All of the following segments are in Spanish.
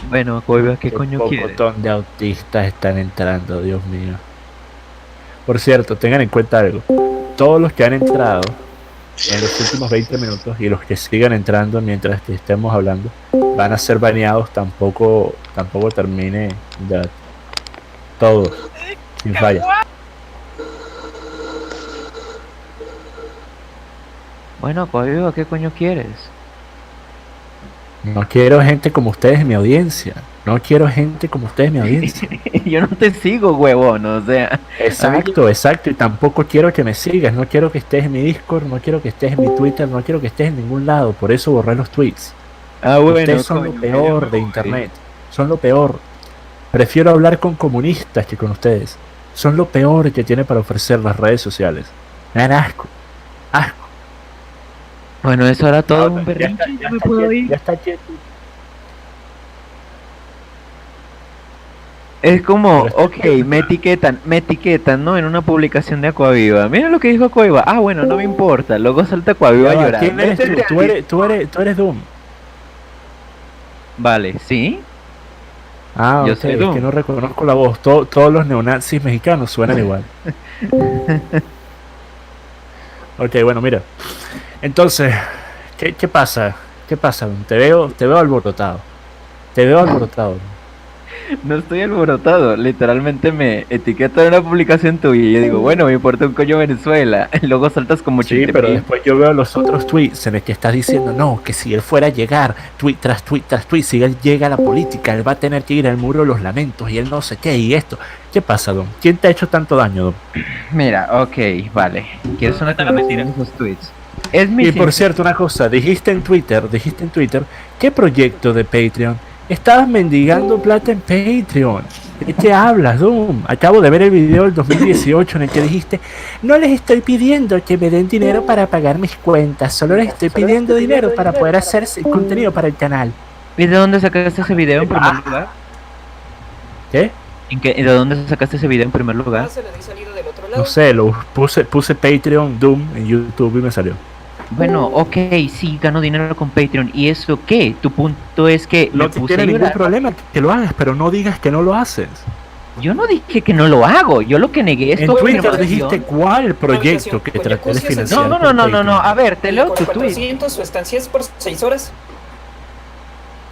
Bueno, Cueva, ¿qué Qué coño quieres? pocotón de autistas están entrando, Dios mío. Por cierto, tengan en cuenta algo. Todos los que han entrado en los últimos 20 minutos y los que sigan entrando mientras que estemos hablando van a ser baneados tampoco termine ya todos, sin falla. Bueno, Cueva, ¿qué coño quieres? No quiero gente como ustedes en mi audiencia. No quiero gente como ustedes en mi audiencia. Yo no te sigo, huevón, o sea, a mí... Exacto, exacto. Y tampoco quiero que me sigas. No quiero que estés en mi Discord, no quiero que estés en mi Twitter, no quiero que estés en ningún lado. Por eso borré los tweets. Ah, bueno, Ustedes son lo coño, ya me peor de voy. internet. Son lo peor. Prefiero hablar con comunistas que con ustedes. Son lo peor que tiene para ofrecer las redes sociales. Me dan asco. Asco. Bueno, eso era Ya, todo un berrinche, ya me puedo ir. ya está quieto. Es como, Pero está ok, quieto. me etiquetan, ¿no? En una publicación de Aquaviva. Mira lo que dijo Aquaviva. Ah, bueno, no me importa. Luego salta Aquaviva a Ya va, llorar. ¿quién eres tú? Métete Tú al eres, tú Discord. eres, tú eres Doom. Vale, ¿sí? Ah, Yo ok, soy es que Doom. no reconozco la voz. Todos los neonazis mexicanos suenan igual. Ok, bueno, mira. Entonces, ¿qué pasa? ¿Qué pasa? Te veo alborotado. Te veo alborotado. No estoy alborotado. Literalmente me etiquetan en una publicación tuya y yo digo, bueno, me importa un coño Venezuela. Luego saltas como Sí, pero Chiltepín. después yo veo los otros tweets en el que estás diciendo, no, que si él fuera a llegar, tweet tras tweet tras tweet, si él llega a la política, él va a tener que ir al muro de los lamentos y él no sé qué y esto. ¿Qué pasa, Don? ¿Quién te ha hecho tanto daño, Don? Mira, ok, vale. ¿Quieres una aclaración en esos tweets? Es mi Y por simple... cierto, una cosa, dijiste en Twitter, ¿qué proyecto de Patreon? Estabas mendigando plata en Patreon. ¿De qué hablas, Doom? Acabo de ver el video del 2018 en el que dijiste, no les estoy pidiendo que me den dinero para pagar mis cuentas, solo les estoy pidiendo dinero para poder hacer contenido para el canal. ¿Y de dónde sacaste ese video en primer lugar? ¿Qué? ¿De dónde sacaste ese video en primer lugar? No sé, puse Patreon Doom en YouTube y me salió. Bueno, ok, sí, gano dinero con Patreon. ¿Y eso qué? Tu punto es que me No te puse a tiene ningún llorar. problema que lo hagas, pero no digas que no lo haces. Yo no dije que no lo hago. Yo lo que negué es En tu Twitter dijiste afirmación. cuál proyecto que traté de financiar No, no, no, con no, no, no. Patreon. A ver, te leo tu tweet. 400, su estancia es por 6 horas.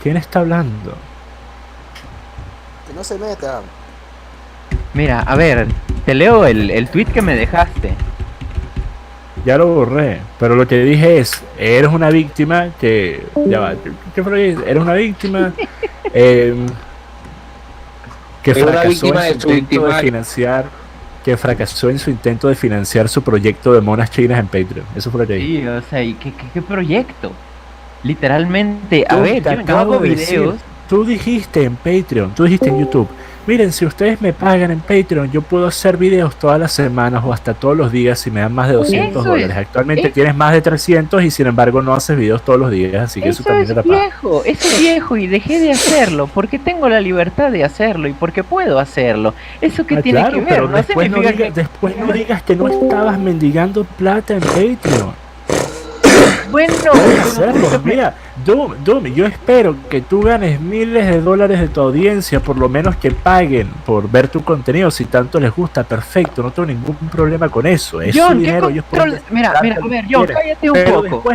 ¿Quién está hablando? Que no se meta. Mira, a ver, te leo el tweet que me dejaste. Ya lo borré, pero lo que dije es, eres una víctima que... Ya va, ¿qué fue lo que dije? Eres una víctima que Es una fracasó víctima en de su su intento de victimario. financiar, que fracasó en su intento de financiar su proyecto de monas chinas en Patreon. Eso fue lo que dije. Sí, o sea, ¿y qué proyecto? Literalmente, a Tú, ver, te yo acabo hago de decir, videos. tú dijiste en Patreon, tú dijiste en YouTube, miren, si ustedes me pagan en Patreon, yo puedo hacer videos todas las semanas o hasta todos los días si me dan más de Eso es, $200. Actualmente es- tienes más de 300 y sin embargo no haces videos todos los días, así que eso Eso también es era pago. viejo, eso es viejo y dejé de hacerlo porque tengo la libertad de hacerlo y porque puedo hacerlo. ¿Eso qué Ah, tiene claro, que ver? pero No después no, significa que... después no digas que no estabas mendigando plata en Patreon. Bueno, Puedes pero hacerlo. Mira, Doom, yo espero que tú ganes miles de dólares de tu audiencia, por lo menos que paguen por ver tu contenido, si tanto les gusta, perfecto, no tengo ningún problema con eso, es su John, ¿qué dinero, ellos pueden control? Mira, gastar mira, a lo que ver, John, quieran. cállate un Pero poco.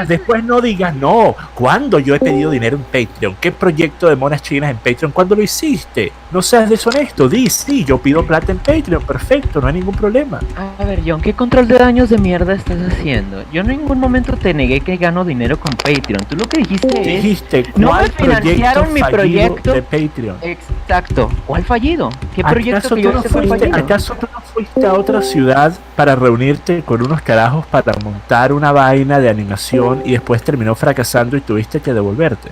después no digas, no, ¿cuándo yo he pedido dinero en Patreon? ¿Qué proyecto de monas chinas en Patreon? ¿Cuándo lo hiciste? No seas deshonesto, di, sí, yo pido plata en Patreon, perfecto, no hay ningún problema. A ver, John, ¿qué control de daños de mierda estás haciendo? Yo en ningún momento te negué que gano dinero con Patreon. Tú lo que dijiste es... Dijiste, no ¿cuál me financiaron mi fallido proyecto de Patreon? Exacto. ¿Cuál fallido? ¿Qué proyecto ¿Acaso que tú, yo no hice fue fuiste, fallido? ¿Acaso tú no fuiste a otra ciudad para reunirte con unos carajos para montar una vaina de animación y después terminó fracasando y tuviste que devolverte?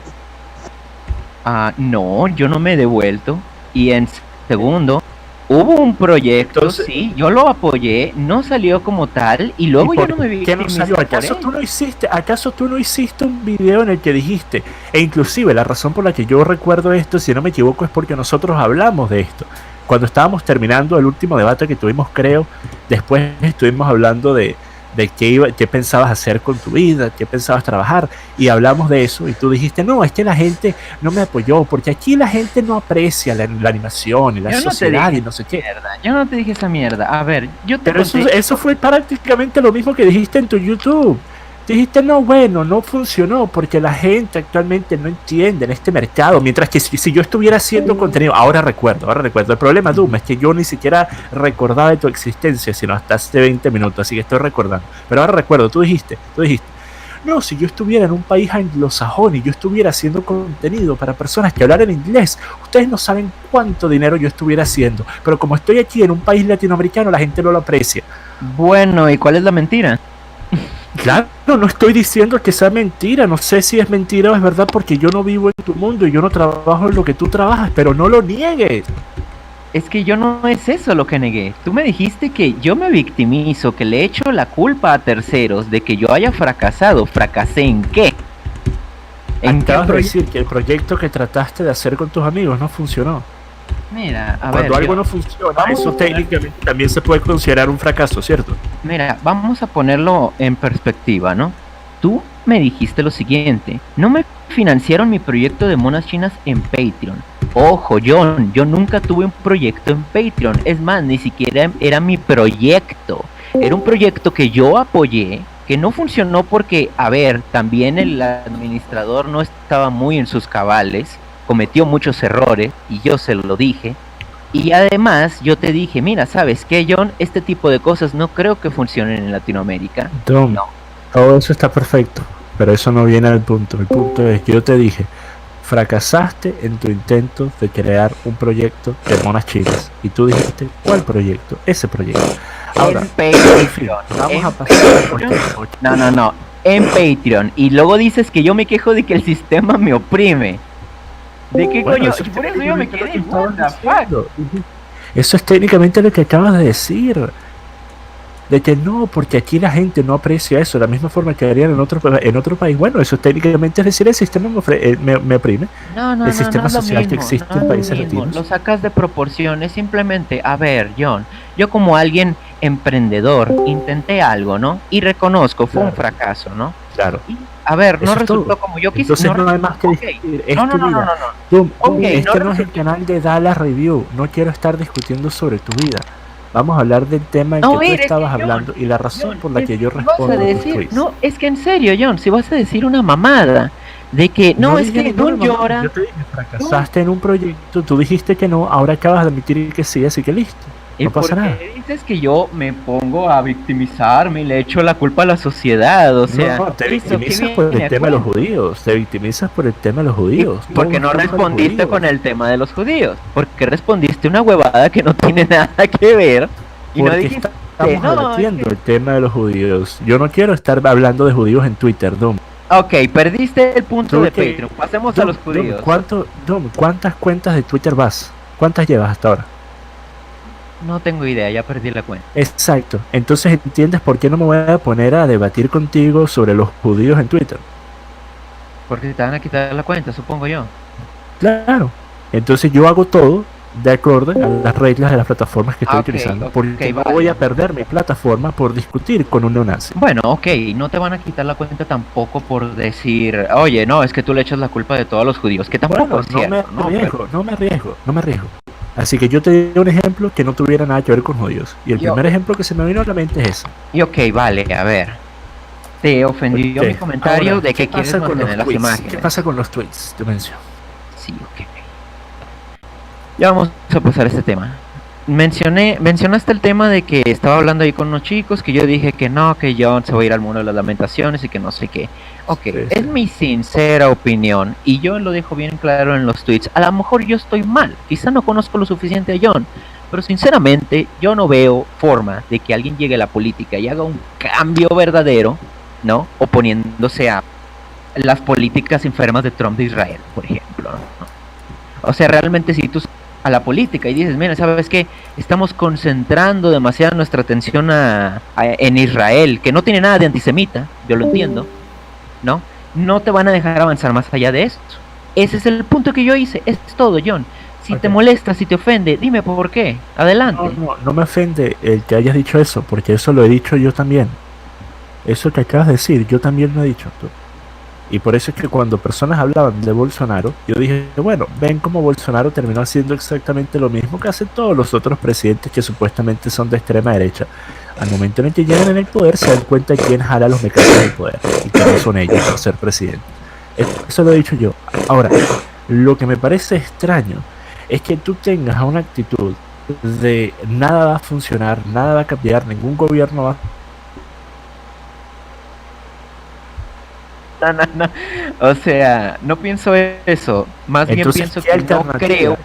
Ah, no, yo no me he devuelto. Y en segundo, hubo un proyecto, Entonces- sí, yo lo apoyé, no salió como tal, y luego ¿Y yo por no me vi. qué no salió? ¿Acaso tú no hiciste un video en el que dijiste? E inclusive la razón por la que yo recuerdo esto, si no me equivoco, es porque nosotros hablamos de esto. Cuando estábamos terminando el último debate que tuvimos, creo, después estuvimos hablando de de qué pensabas hacer con tu vida, qué pensabas trabajar, y hablamos de eso, y tú dijiste, no, es que la gente no me apoyó, porque aquí la gente no aprecia la animación y la Yo no te sociedad dije y no sé qué. Mierda, yo no te dije esa mierda. A ver, yo te Pero eso, conté- eso fue prácticamente lo mismo que dijiste en tu YouTube. Dijiste, no, bueno, no funcionó porque la gente actualmente no entiende en este mercado. Mientras que si yo estuviera haciendo contenido, ahora recuerdo. El problema, Doom, es que yo ni siquiera recordaba de tu existencia, sino hasta hace 20 minutos, así que estoy recordando. Pero ahora recuerdo, tú dijiste, no, si yo estuviera en un país anglosajón y yo estuviera haciendo contenido para personas que hablaran inglés, ustedes no saben cuánto dinero yo estuviera haciendo. Pero como estoy aquí en un país latinoamericano, la gente no lo aprecia. Bueno, ¿y cuál es la mentira? Claro, no estoy diciendo que sea mentira, no sé si es mentira o es verdad porque yo no vivo en tu mundo y yo no trabajo en lo que tú trabajas, pero no lo niegues. Es que yo no es eso lo que negué. Tú me dijiste que yo me victimizo, que le echo la culpa a terceros de que yo haya fracasado. ¿Fracasé en qué? Acabas de decir que el proyecto que trataste de hacer con tus amigos no funcionó. Mira, a ver, Cuando algo yo- no funciona, vamos eso a poner- técnicamente también se puede considerar un fracaso, ¿cierto? Mira, vamos a ponerlo en perspectiva, ¿no? Tú me dijiste lo siguiente, no me financiaron mi proyecto de monas chinas en Patreon. Ojo, John, yo nunca tuve un proyecto en Patreon, es más, ni siquiera era mi proyecto. Era un proyecto que yo apoyé, que no funcionó porque, a ver, también el administrador no estaba muy en sus cabales, cometió muchos errores, y yo se lo dije. Y además yo te dije, mira, ¿sabes qué, John? Este tipo de cosas no creo que funcionen en Latinoamérica. Tom, No. todo eso está perfecto, pero eso no viene al punto. El punto es que yo te dije, fracasaste en tu intento de crear un proyecto de monas chinas. Y tú dijiste, ¿cuál proyecto? Ese proyecto. Ahora, En Patreon. vamos En a pasar por Patreon. No. En Patreon. Y luego dices que yo me quejo de que el sistema me oprime. ¿De qué Bueno, coño? eso es Por eso yo me técnicamente lo quedé. que What estabas the fuck? diciendo. Eso es técnicamente lo que acabas de decir. De que no, porque aquí la gente no aprecia eso de la misma forma que harían en otro país. Bueno, eso técnicamente es decir, el sistema me oprime. No, El sistema no es lo social que mismo, existe no en es países lo mismo. latinos. Lo sacas de proporciones, simplemente, a ver, John, yo como alguien emprendedor intenté algo, ¿no? Y reconozco, fue un Claro. fracaso, ¿no? Claro. Y, a ver, no Eso es resultó todo. como yo quise. Entonces no hay más que ok. discutir. Es No, tu no, vida. no. Tú, Ok, este no no es el canal de Dallas Review. No quiero estar discutiendo sobre tu vida. Vamos a hablar del tema en No, que tú mira, es que, estabas John, hablando y la razón John, por la es que yo si vas respondo a a tus decir, tweets. no, es que en serio, John, si vas a decir una mamada de que no, es dije que ninguna John mamada. llora. Yo te dije, fracasaste en un proyecto, tú dijiste que no, ahora acabas de admitir que sí, así que listo. ¿Y No pasa por nada. qué dices que yo me pongo a victimizarme y le echo la culpa a la sociedad? O sea, No, te ¿esto qué victimizas por viene el a tema de los cuento? judíos, te victimizas por el tema de los ¿Y judíos. por qué no Todo es culpa de los respondiste judíos. con el tema de los judíos? Porque respondiste una huevada que no tiene nada que ver y no Porque dijiste, estamos no, debatiendo es que- el tema de los judíos. Yo no quiero estar hablando de judíos en Twitter, Dom. Ok, perdiste el punto de Creo que- Patreon, pasemos a los judíos. ¿Cuántas cuentas de Twitter vas? ¿Cuántas llevas hasta ahora? No tengo idea, ya perdí la cuenta. Exacto. Entonces entiendes por qué no me voy a poner a debatir contigo sobre los judíos en Twitter. Porque te van a quitar la cuenta, supongo yo. Claro. Entonces yo hago todo de acuerdo a las reglas de las plataformas que estoy Ok, utilizando. ok, Porque no vale. voy a perder mi plataforma por discutir con un neonazi. Bueno, ok, no te van a quitar la cuenta tampoco por decir, oye, no, es que tú le echas la culpa de todos los judíos, que tampoco Bueno, es no me cierto, ¿no? arriesgo, no me arriesgo. Así que yo te di un ejemplo que no tuviera nada que ver con judíos. Y el Yo- primer ejemplo que se me vino a la mente es ese. Y ok, vale, a ver. Te ofendió Ok, mi comentario ahora, de que ¿qué quieres pasa con mantener los las tweets? imágenes. ¿Qué pasa con los tweets? Te menciono. Sí, ok. Ya vamos a pasar a este tema. Mencionaste el tema de que estaba hablando ahí con unos chicos, que yo dije que no, que John se va a ir al mundo de las lamentaciones y que no sé qué. Ok, Sí, sí. es mi sincera opinión y yo lo dejo bien claro en los tweets. A lo mejor yo estoy mal, quizá no conozco lo suficiente a John, pero sinceramente yo no veo forma de que alguien llegue a la política y haga un cambio verdadero, ¿no? Oponiéndose a las políticas enfermas de Trump de Israel, por ejemplo, ¿no? O sea, realmente si tú a la política y dices, mira, ¿sabes qué? Estamos concentrando demasiado nuestra atención en Israel, que no tiene nada de antisemita, yo lo entiendo, ¿no? No te van a dejar avanzar más allá de esto. Ese es el punto que yo hice, es todo, John. Si Ok. te molesta, si te ofende, dime por qué. Adelante. No me ofende el que hayas dicho eso, porque eso lo he dicho yo también. eso que acabas de decir, yo también lo he dicho. Tú. Y por eso es que cuando personas hablaban de Bolsonaro, yo dije, bueno, ven como Bolsonaro terminó haciendo exactamente lo mismo que hacen todos los otros presidentes que supuestamente son de extrema derecha. Al momento en el que llegan en el poder se dan cuenta de quién jala los mecanismos del poder y que no son ellos por ser presidente. Eso lo he dicho yo. Ahora, lo que me parece extraño es que tú tengas una actitud de nada va a funcionar, nada va a cambiar, ningún gobierno va a... No. O sea, no pienso eso. Más Entonces, bien pienso que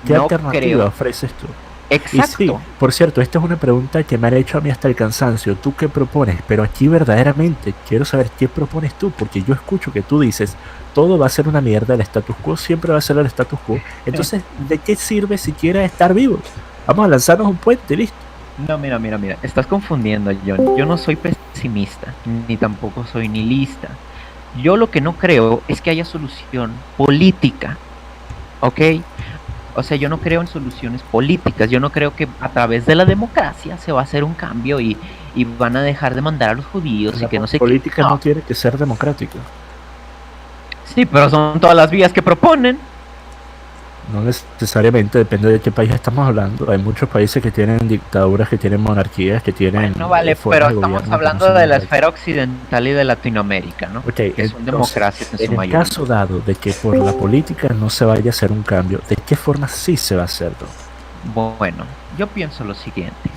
¿qué no alternativa creo. ofreces tú? Y Exacto. sí, por cierto, esta es una pregunta que me han hecho a mí hasta el cansancio. ¿Tú qué propones? Pero aquí verdaderamente quiero saber qué propones tú, porque yo escucho que tú dices, todo va a ser una mierda, el status quo siempre va a ser el status quo. Entonces, ¿de qué sirve siquiera estar vivos? Vamos a lanzarnos un puente, listo. No, mira. Estás confundiendo, John. Yo no soy pesimista, ni tampoco soy nihilista. Yo lo que no creo es que haya solución política. ¿Ok? O sea, yo no creo en soluciones políticas. Yo no creo que a través de la democracia se va a hacer un cambio y van a dejar de mandar a los judíos y que no sé La política qué. no tiene que ser democrática. Sí, pero son todas las vías que proponen. No necesariamente, depende de qué país estamos hablando. Hay muchos países que tienen dictaduras, que tienen monarquías, que tienen... No vale, formas pero de estamos gobierno hablando que no son de la democráticas. esfera occidental y de Latinoamérica, ¿no? Ok, Que son entonces, democracias en su en el mayoría. caso dado de que por la política no se vaya a hacer un cambio, ¿de qué forma sí se va a hacer? Bueno, yo pienso lo siguiente.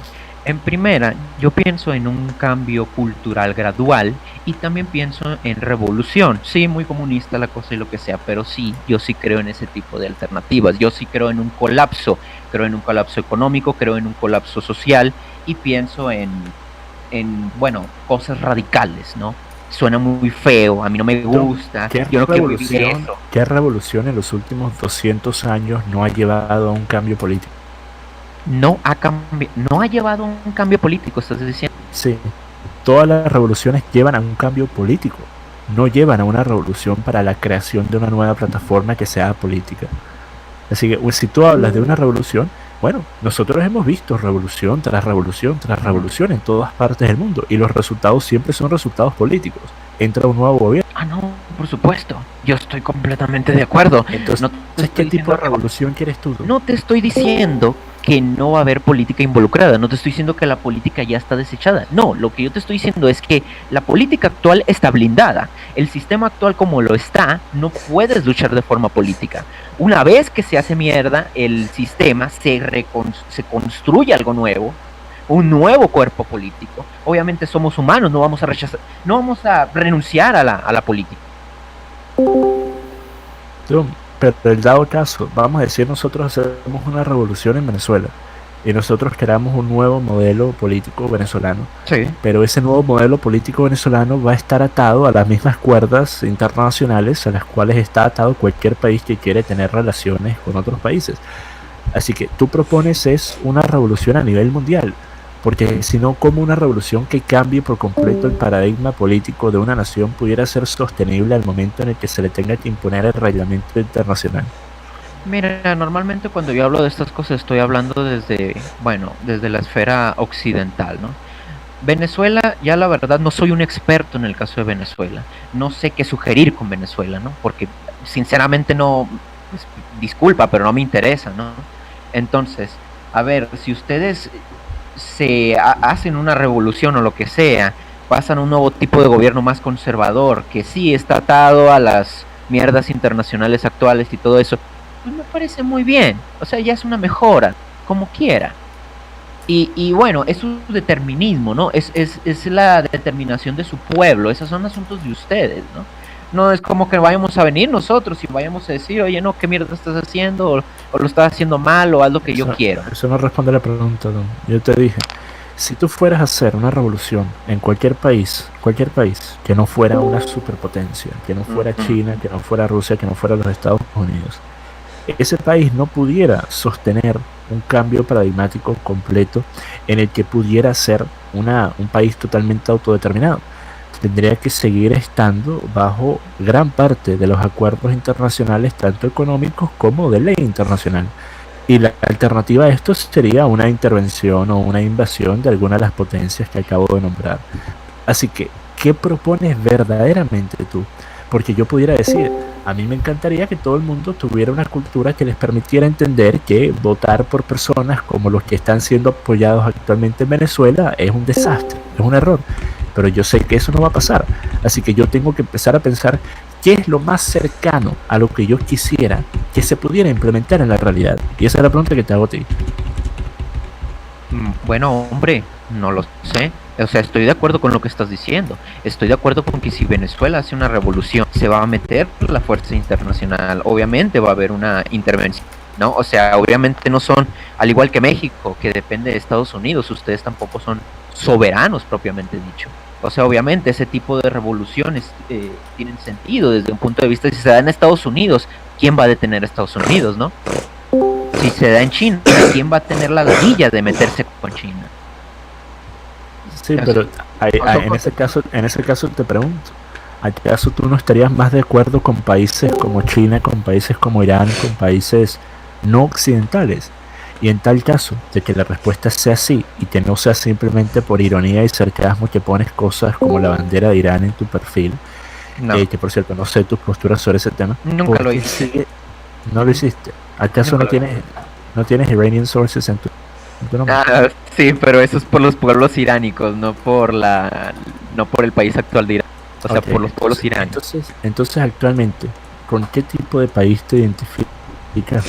En primera, yo pienso en un cambio cultural gradual y también pienso en revolución. Sí, muy comunista la cosa y lo que sea, pero sí, yo sí creo en ese tipo de alternativas. Yo sí creo en un colapso económico, creo en un colapso social y pienso en bueno, cosas radicales, ¿no? Suena muy feo, a mí no me gusta, yo no quiero vivir eso. ¿Qué revolución en los últimos 200 años no ha llevado a un cambio político? No ha llevado a un cambio político, estás diciendo. Sí, todas las revoluciones llevan a un cambio político, no llevan a una revolución para la creación de una nueva plataforma que sea política. Así que si tú hablas de una revolución, bueno, nosotros hemos visto revolución tras revolución tras revolución en todas partes del mundo y los resultados siempre son resultados políticos. Entra un nuevo gobierno. Ah, no, por supuesto, yo estoy completamente de acuerdo. Entonces, No te ¿qué estoy tipo de diciendo revolución quieres tú? No te estoy diciendo que no va a haber política involucrada, no te estoy diciendo que la política ya está desechada, no, lo que yo te estoy diciendo es que la política actual está blindada, el sistema actual como lo está, no puedes luchar de forma política. Una vez que se hace mierda el sistema, se construye algo nuevo, un nuevo cuerpo político. Obviamente somos humanos, no vamos a renunciar a la política. Pero el dado caso, vamos a decir, nosotros hacemos una revolución en Venezuela y nosotros creamos un nuevo modelo político venezolano, Sí. pero ese nuevo modelo político venezolano va a estar atado a las mismas cuerdas internacionales a las cuales está atado cualquier país que quiere tener relaciones con otros países. Así que tú propones es una revolución a nivel mundial, porque si no, como una revolución que cambie por completo el paradigma político de una nación pudiera ser sostenible al momento en el que se le tenga que imponer el reglamento internacional. Mira, normalmente cuando yo hablo de estas cosas estoy hablando desde la esfera occidental, ¿no? Venezuela, ya la verdad no soy un experto en el caso de Venezuela, no sé qué sugerir con Venezuela, ¿no? Porque sinceramente no, pues, disculpa, pero no me interesa, ¿no? Entonces, a ver, si ustedes hacen una revolución o lo que sea, pasan a un nuevo tipo de gobierno más conservador, que sí está atado a las mierdas internacionales actuales y todo eso, pues me parece muy bien, o sea, ya es una mejora, como quiera. Y bueno, es su determinismo, ¿no? Es la determinación de su pueblo, esos son asuntos de ustedes, ¿no? No es como que vayamos a venir nosotros y vayamos a decir, oye, no, ¿qué mierda estás haciendo? O lo estás haciendo mal, o haz lo que yo quiero. Eso no responde a la pregunta, Don. Yo te dije, si tú fueras a hacer una revolución en cualquier país, que no fuera una superpotencia, que no fuera China, que no fuera Rusia, que no fuera los Estados Unidos, ese país no pudiera sostener un cambio paradigmático completo en el que pudiera ser un país totalmente autodeterminado. Tendría que seguir estando bajo gran parte de los acuerdos internacionales, tanto económicos como de ley internacional. Y la alternativa a esto sería una intervención o una invasión de alguna de las potencias que acabo de nombrar. Así que, ¿qué propones verdaderamente tú? Porque yo pudiera decir, a mí me encantaría que todo el mundo tuviera una cultura que les permitiera entender que votar por personas como los que están siendo apoyados actualmente en Venezuela es un desastre, es un error. Pero yo sé que eso no va a pasar. Así que yo tengo que empezar a pensar qué es lo más cercano a lo que yo quisiera que se pudiera implementar en la realidad. Y esa es la pregunta que te hago a ti. Bueno, hombre, no lo sé. O sea, estoy de acuerdo con lo que estás diciendo. Estoy de acuerdo con que si Venezuela hace una revolución, se va a meter la fuerza internacional. Obviamente va a haber una intervención, ¿no? O sea, obviamente no son, al igual que México, que depende de Estados Unidos, ustedes tampoco son soberanos propiamente dicho. O sea, obviamente ese tipo de revoluciones tienen sentido desde un punto de vista, si se da en Estados Unidos, ¿quién va a detener a Estados Unidos, no? Si se da en China, ¿quién va a tener la ladilla de meterse con China? Sí, pero en ese caso te pregunto, ¿acaso tú no estarías más de acuerdo con países como China, con países como Irán, con países no occidentales? Y en tal caso, de que la respuesta sea sí, y que no sea simplemente por ironía y sarcasmo que pones cosas como la bandera de Irán en tu perfil, No, que por cierto no sé tus posturas sobre ese tema, nunca lo ¿por qué hice. no lo hiciste? ¿Acaso Nunca lo no tienes Iranian sources en tu nombre? Ah, sí, pero eso es por los pueblos iránicos, no por el país actual de Irán. O sea, Ok, por los pueblos iránicos. entonces actualmente, ¿con qué tipo de país te identificas?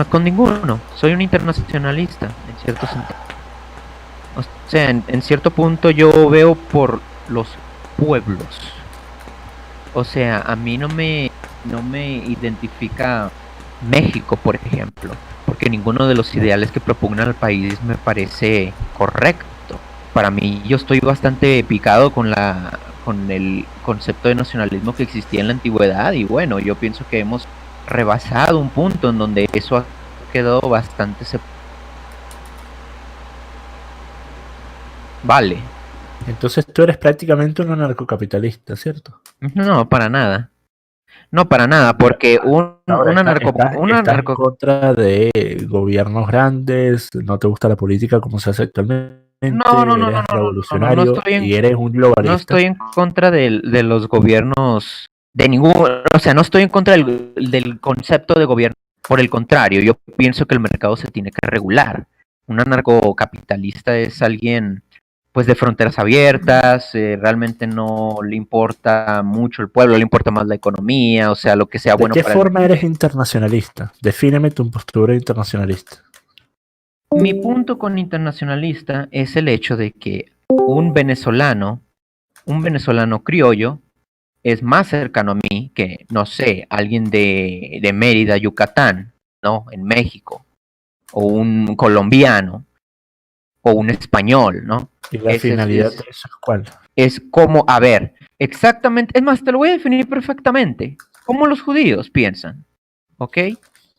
Con ninguno. Soy un internacionalista, en cierto sentido. O sea, en cierto punto yo veo por los pueblos. O sea, a mí no me identifica México, por ejemplo, porque ninguno de los ideales que propugnan al país me parece correcto. Para mí, yo estoy bastante picado con el concepto de nacionalismo que existía en la antigüedad y bueno, yo pienso que hemos rebasado un punto en donde eso ha quedado bastante vale. Entonces tú eres prácticamente un anarcocapitalista, ¿cierto? No, para nada. No, para nada, porque Ahora, un estás en anarco contra de gobiernos grandes, no te gusta la política como se hace actualmente, eres no revolucionario y eres un no globalista. estoy en contra de los gobiernos, de ningún, o sea, no estoy en contra del concepto de gobierno. Por el contrario, yo pienso que el mercado se tiene que regular. Un anarcocapitalista es alguien, pues, de fronteras abiertas, realmente no le importa mucho el pueblo, le importa más la economía, o sea, lo que sea ¿De bueno qué para el. forma eres internacionalista? Defíneme tu postura internacionalista. Mi punto con internacionalista es el hecho de que un venezolano criollo, es más cercano a mí que, no sé, alguien de Mérida, Yucatán, ¿no? En México, o un colombiano, o un español, ¿no? ¿Y la finalidad de eso es cuál? Es como, a ver, exactamente, es más, te lo voy a definir perfectamente, como los judíos piensan, ¿ok?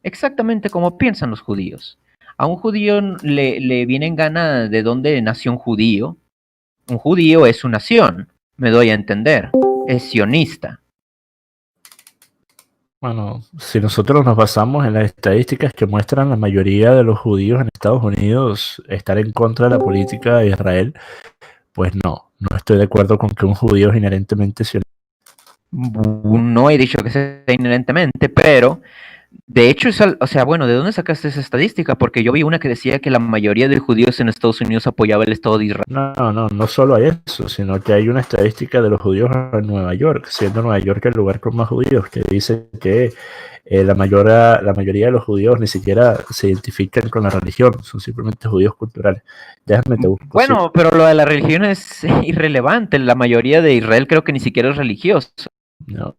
Exactamente como piensan los judíos. A un judío le viene en gana de dónde nació un judío. Un judío es su nación, me doy a entender, es sionista. Bueno, si nosotros nos basamos en las estadísticas que muestran la mayoría de los judíos en Estados Unidos estar en contra de la política de Israel, pues no estoy de acuerdo con que un judío es inherentemente sionista. No he dicho que sea inherentemente, pero de hecho, o sea, bueno, ¿de dónde sacaste esa estadística? Porque yo vi una que decía que la mayoría de judíos en Estados Unidos apoyaba el Estado de Israel. No solo hay eso, sino que hay una estadística de los judíos en Nueva York, siendo Nueva York el lugar con más judíos, que dice que la mayoría de los judíos ni siquiera se identifican con la religión, son simplemente judíos culturales. Déjame te busco. Bueno, pero lo de la religión es irrelevante. La mayoría de Israel creo que ni siquiera es religioso. No,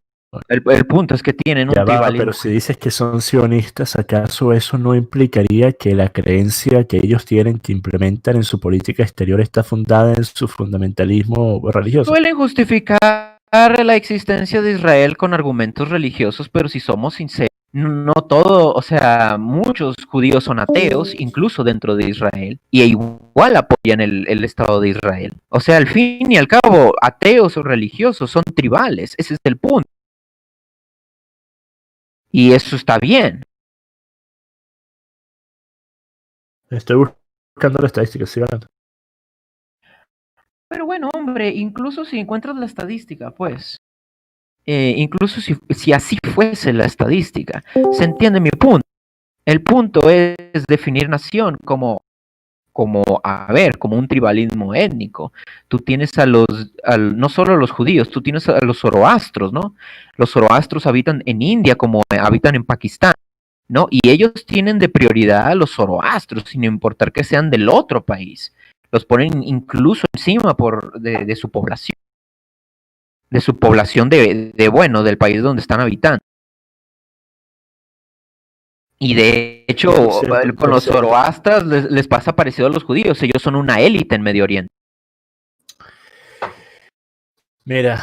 El punto es que tienen un ya va, tribalismo. pero si dices que son sionistas, ¿acaso eso no implicaría que la creencia que ellos tienen, que implementan en su política exterior, está fundada en su fundamentalismo religioso? Suelen justificar la existencia de Israel con argumentos religiosos, pero si somos sinceros, no todo, o sea, muchos judíos son ateos, incluso dentro de Israel, y igual apoyan el Estado de Israel. O sea, al fin y al cabo, ateos o religiosos son tribales, ese es el punto. Y eso está bien. Estoy buscando la estadística, sigue hablando. Pero bueno, hombre, abre, incluso si encuentras la estadística, pues, incluso si así fuese la estadística, se entiende mi punto. El punto es definir nación como un tribalismo étnico. Tú tienes no solo a los judíos, tú tienes a los zoroastros, ¿no? Los zoroastros habitan en India como habitan en Pakistán, ¿no? Y ellos tienen de prioridad a los zoroastros, sin importar que sean del otro país. Los ponen incluso encima de su población. De su población del país donde están habitando. Y de hecho, con los zoroastras les pasa parecido a los judíos. Ellos son una élite en Medio Oriente. Mira,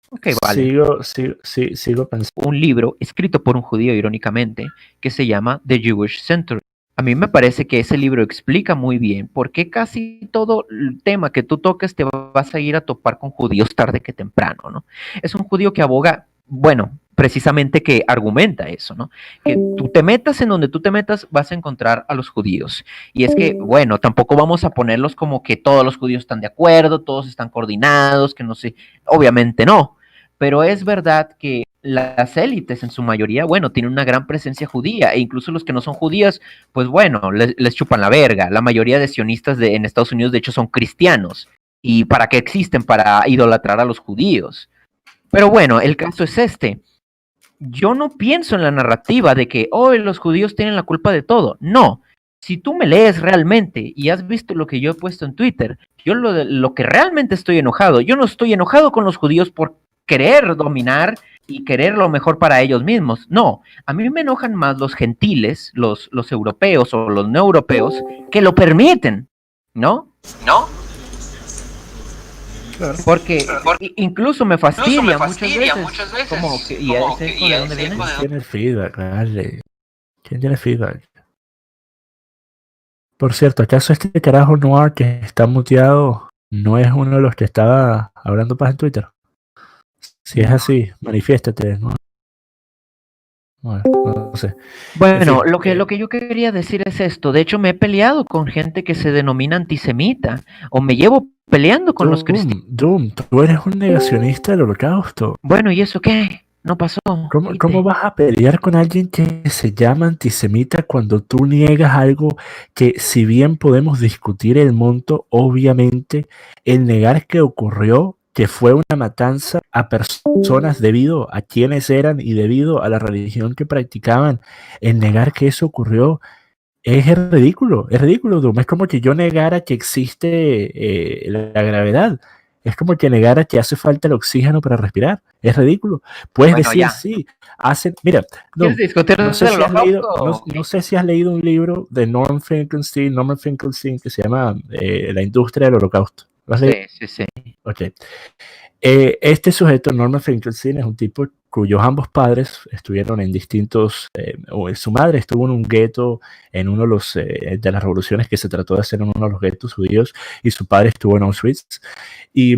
Okay, vale. sigo pensando. Un libro escrito por un judío, irónicamente, que se llama The Jewish Century. A mí me parece que ese libro explica muy bien por qué casi todo el tema que tú toques te vas a ir a topar con judíos tarde que temprano, ¿no? Es un judío que aboga, bueno, precisamente que argumenta eso, ¿no? Que tú te metas en donde tú te metas, vas a encontrar a los judíos. Y es que, bueno, tampoco vamos a ponerlos como que todos los judíos están de acuerdo, todos están coordinados, que no sé, obviamente no. Pero es verdad que las élites en su mayoría, bueno, tienen una gran presencia judía, e incluso los que no son judíos, pues bueno, les chupan la verga. La mayoría de sionistas en Estados Unidos, de hecho, son cristianos. ¿Y para qué existen? Para idolatrar a los judíos. Pero bueno, el caso es este. Yo no pienso en la narrativa de que, los judíos tienen la culpa de todo. No. Si tú me lees realmente y has visto lo que yo he puesto en Twitter, yo lo que realmente estoy enojado, yo no estoy enojado con los judíos por querer dominar y querer lo mejor para ellos mismos. No, a mí me enojan más los gentiles, los europeos o los no europeos, que lo permiten, ¿no? Claro. Porque incluso me fastidia muchas veces. Como que, ¿y ese eco de dónde viene? ¿Quién tiene feedback? Dale. ¿Quién tiene feedback? Por cierto, ¿acaso este carajo Noir que está muteado no es uno de los que estaba hablando paz en Twitter? Si es así, manifiéstate, ¿no? Bueno, no sé. Bueno, en fin, lo que yo quería decir es esto. De hecho, me he peleado con gente que se denomina antisemita, o me llevo peleando con los cristianos. Doom, tú eres un negacionista del holocausto. Bueno, ¿y eso qué? No pasó. ¿Cómo vas a pelear con alguien que se llama antisemita cuando tú niegas algo que, si bien podemos discutir el monto, obviamente el negar que ocurrió, que fue una matanza a personas debido a quienes eran y debido a la religión que practicaban, el negar que eso ocurrió es ridículo, Doom. Es como que yo negara que existe la gravedad. Es como que negara que hace falta el oxígeno para respirar. Es ridículo. Puedes decir ya. Sí. Mira, no sé si has leído un libro de Norman Finkelstein que se llama La industria del holocausto. ¿Lo has leído? Sí. Ok. Este sujeto, Norman Finkelstein, es un tipo cuyos ambos padres estuvieron en distintos... su madre estuvo en un gueto en uno de las revoluciones que se trató de hacer en uno de los guetos judíos, y su padre estuvo en Auschwitz. Y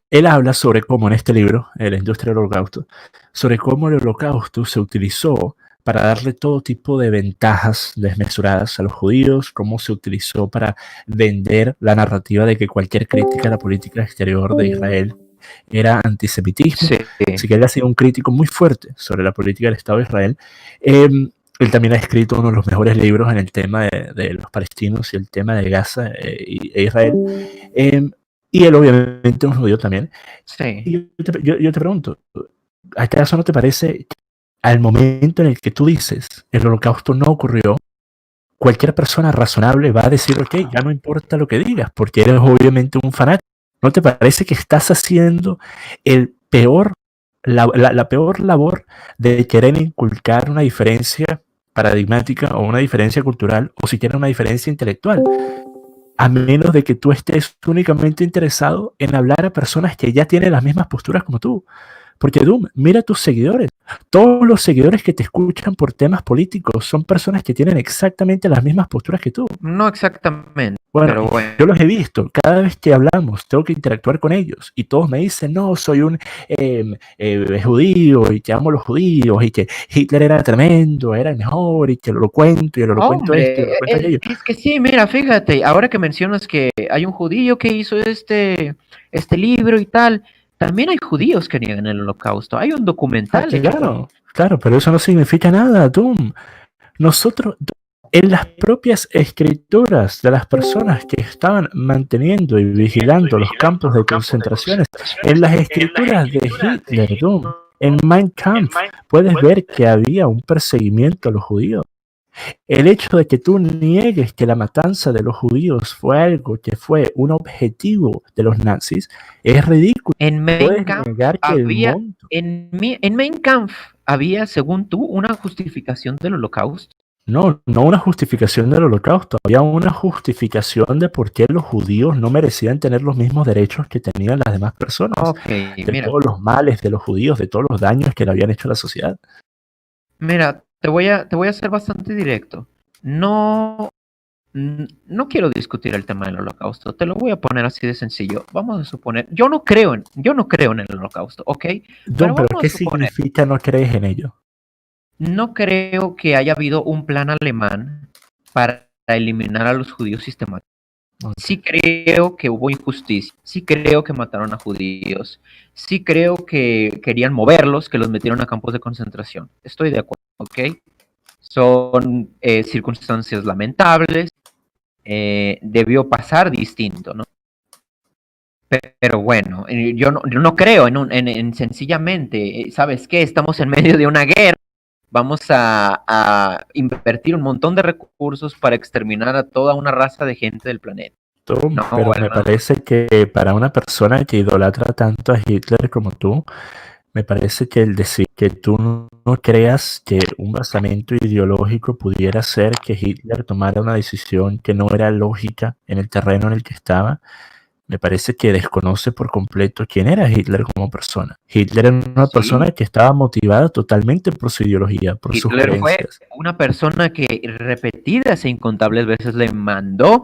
él habla sobre cómo en este libro, La industria del holocausto, sobre cómo el holocausto se utilizó para darle todo tipo de ventajas desmesuradas a los judíos, cómo se utilizó para vender la narrativa de que cualquier crítica a la política exterior de Israel era antisemitismo. Sí. Así que él ha sido un crítico muy fuerte sobre la política del Estado de Israel. Él también ha escrito uno de los mejores libros en el tema de los palestinos y el tema de Gaza e Israel. Y él obviamente es un judío también. Sí. Y yo te pregunto, ¿acaso no te parece que al momento en el que tú dices el holocausto no ocurrió, cualquier persona razonable va a decir, ok, ya no importa lo que digas, porque eres obviamente un fanático? ¿No te parece que estás haciendo la peor labor de querer inculcar una diferencia paradigmática o una diferencia cultural, o siquiera una diferencia intelectual? A menos de que tú estés únicamente interesado en hablar a personas que ya tienen las mismas posturas como tú. Porque Doom, mira tus seguidores. Todos los seguidores que te escuchan por temas políticos son personas que tienen exactamente las mismas posturas que tú. No exactamente, Bueno, pero bueno. yo los he visto. Cada vez que hablamos, tengo que interactuar con ellos. Y todos me dicen, no, soy un judío y que amo a los judíos y que Hitler era tremendo, era el mejor y que lo cuento y lo cuento esto y lo cuento aquello. Es que sí, mira, fíjate, ahora que mencionas que hay un judío que hizo este libro y tal, también hay judíos que niegan el holocausto. Hay un documental. Claro, pero eso no significa nada, Doom. Nosotros, en las propias escrituras de las personas que estaban manteniendo y vigilando los campos de concentraciones, en las escrituras de Hitler, Doom, en Mein Kampf, puedes ver que había un perseguimiento a los judíos. El hecho de que tú niegues que la matanza de los judíos fue algo que fue un objetivo de los nazis es ridículo. En Mein Kampf había, en Mein Kampf había, según tú, una justificación del holocausto. No una justificación del holocausto, había una justificación de por qué los judíos no merecían tener los mismos derechos que tenían las demás personas. Todos los males de los judíos, de todos los daños que le habían hecho a la sociedad. Mira, te voy a ser bastante directo. No quiero discutir el tema del holocausto. Te lo voy a poner así de sencillo. Vamos a suponer, yo no creo en el holocausto, ¿ok? Pero ¿qué significa no crees en ello? No creo que haya habido un plan alemán para eliminar a los judíos sistemáticamente. Sí creo que hubo injusticia, sí creo que mataron a judíos, sí creo que querían moverlos, que los metieron a campos de concentración. Estoy de acuerdo, ¿ok? Son circunstancias lamentables, debió pasar distinto, ¿no? Pero bueno, yo no creo en sencillamente, ¿sabes qué? Estamos en medio de una guerra. Vamos a invertir un montón de recursos para exterminar a toda una raza de gente del planeta. Me parece que para una persona que idolatra tanto a Hitler como tú, me parece que el decir que tú no creas que un basamento ideológico pudiera ser que Hitler tomara una decisión que no era lógica en el terreno en el que estaba, me parece que desconoce por completo quién era Hitler como persona. Hitler era una persona que estaba motivada totalmente por su ideología, por sus creencias. Fue una persona que repetidas e incontables veces le mandó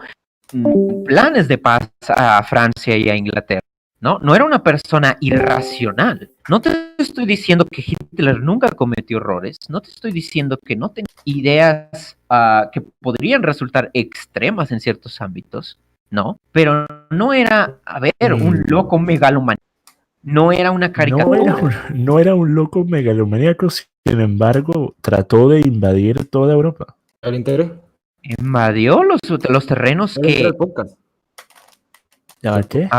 planes de paz a Francia y a Inglaterra. No era una persona irracional. No te estoy diciendo que Hitler nunca cometió errores. No te estoy diciendo que no tenía ideas que podrían resultar extremas en ciertos ámbitos. No, pero no era, un loco megalomaníaco. No era una caricatura. No era un loco megalomaníaco, sin embargo, trató de invadir toda Europa. ¿El entero? Invadió los terrenos que... ¿Ya qué?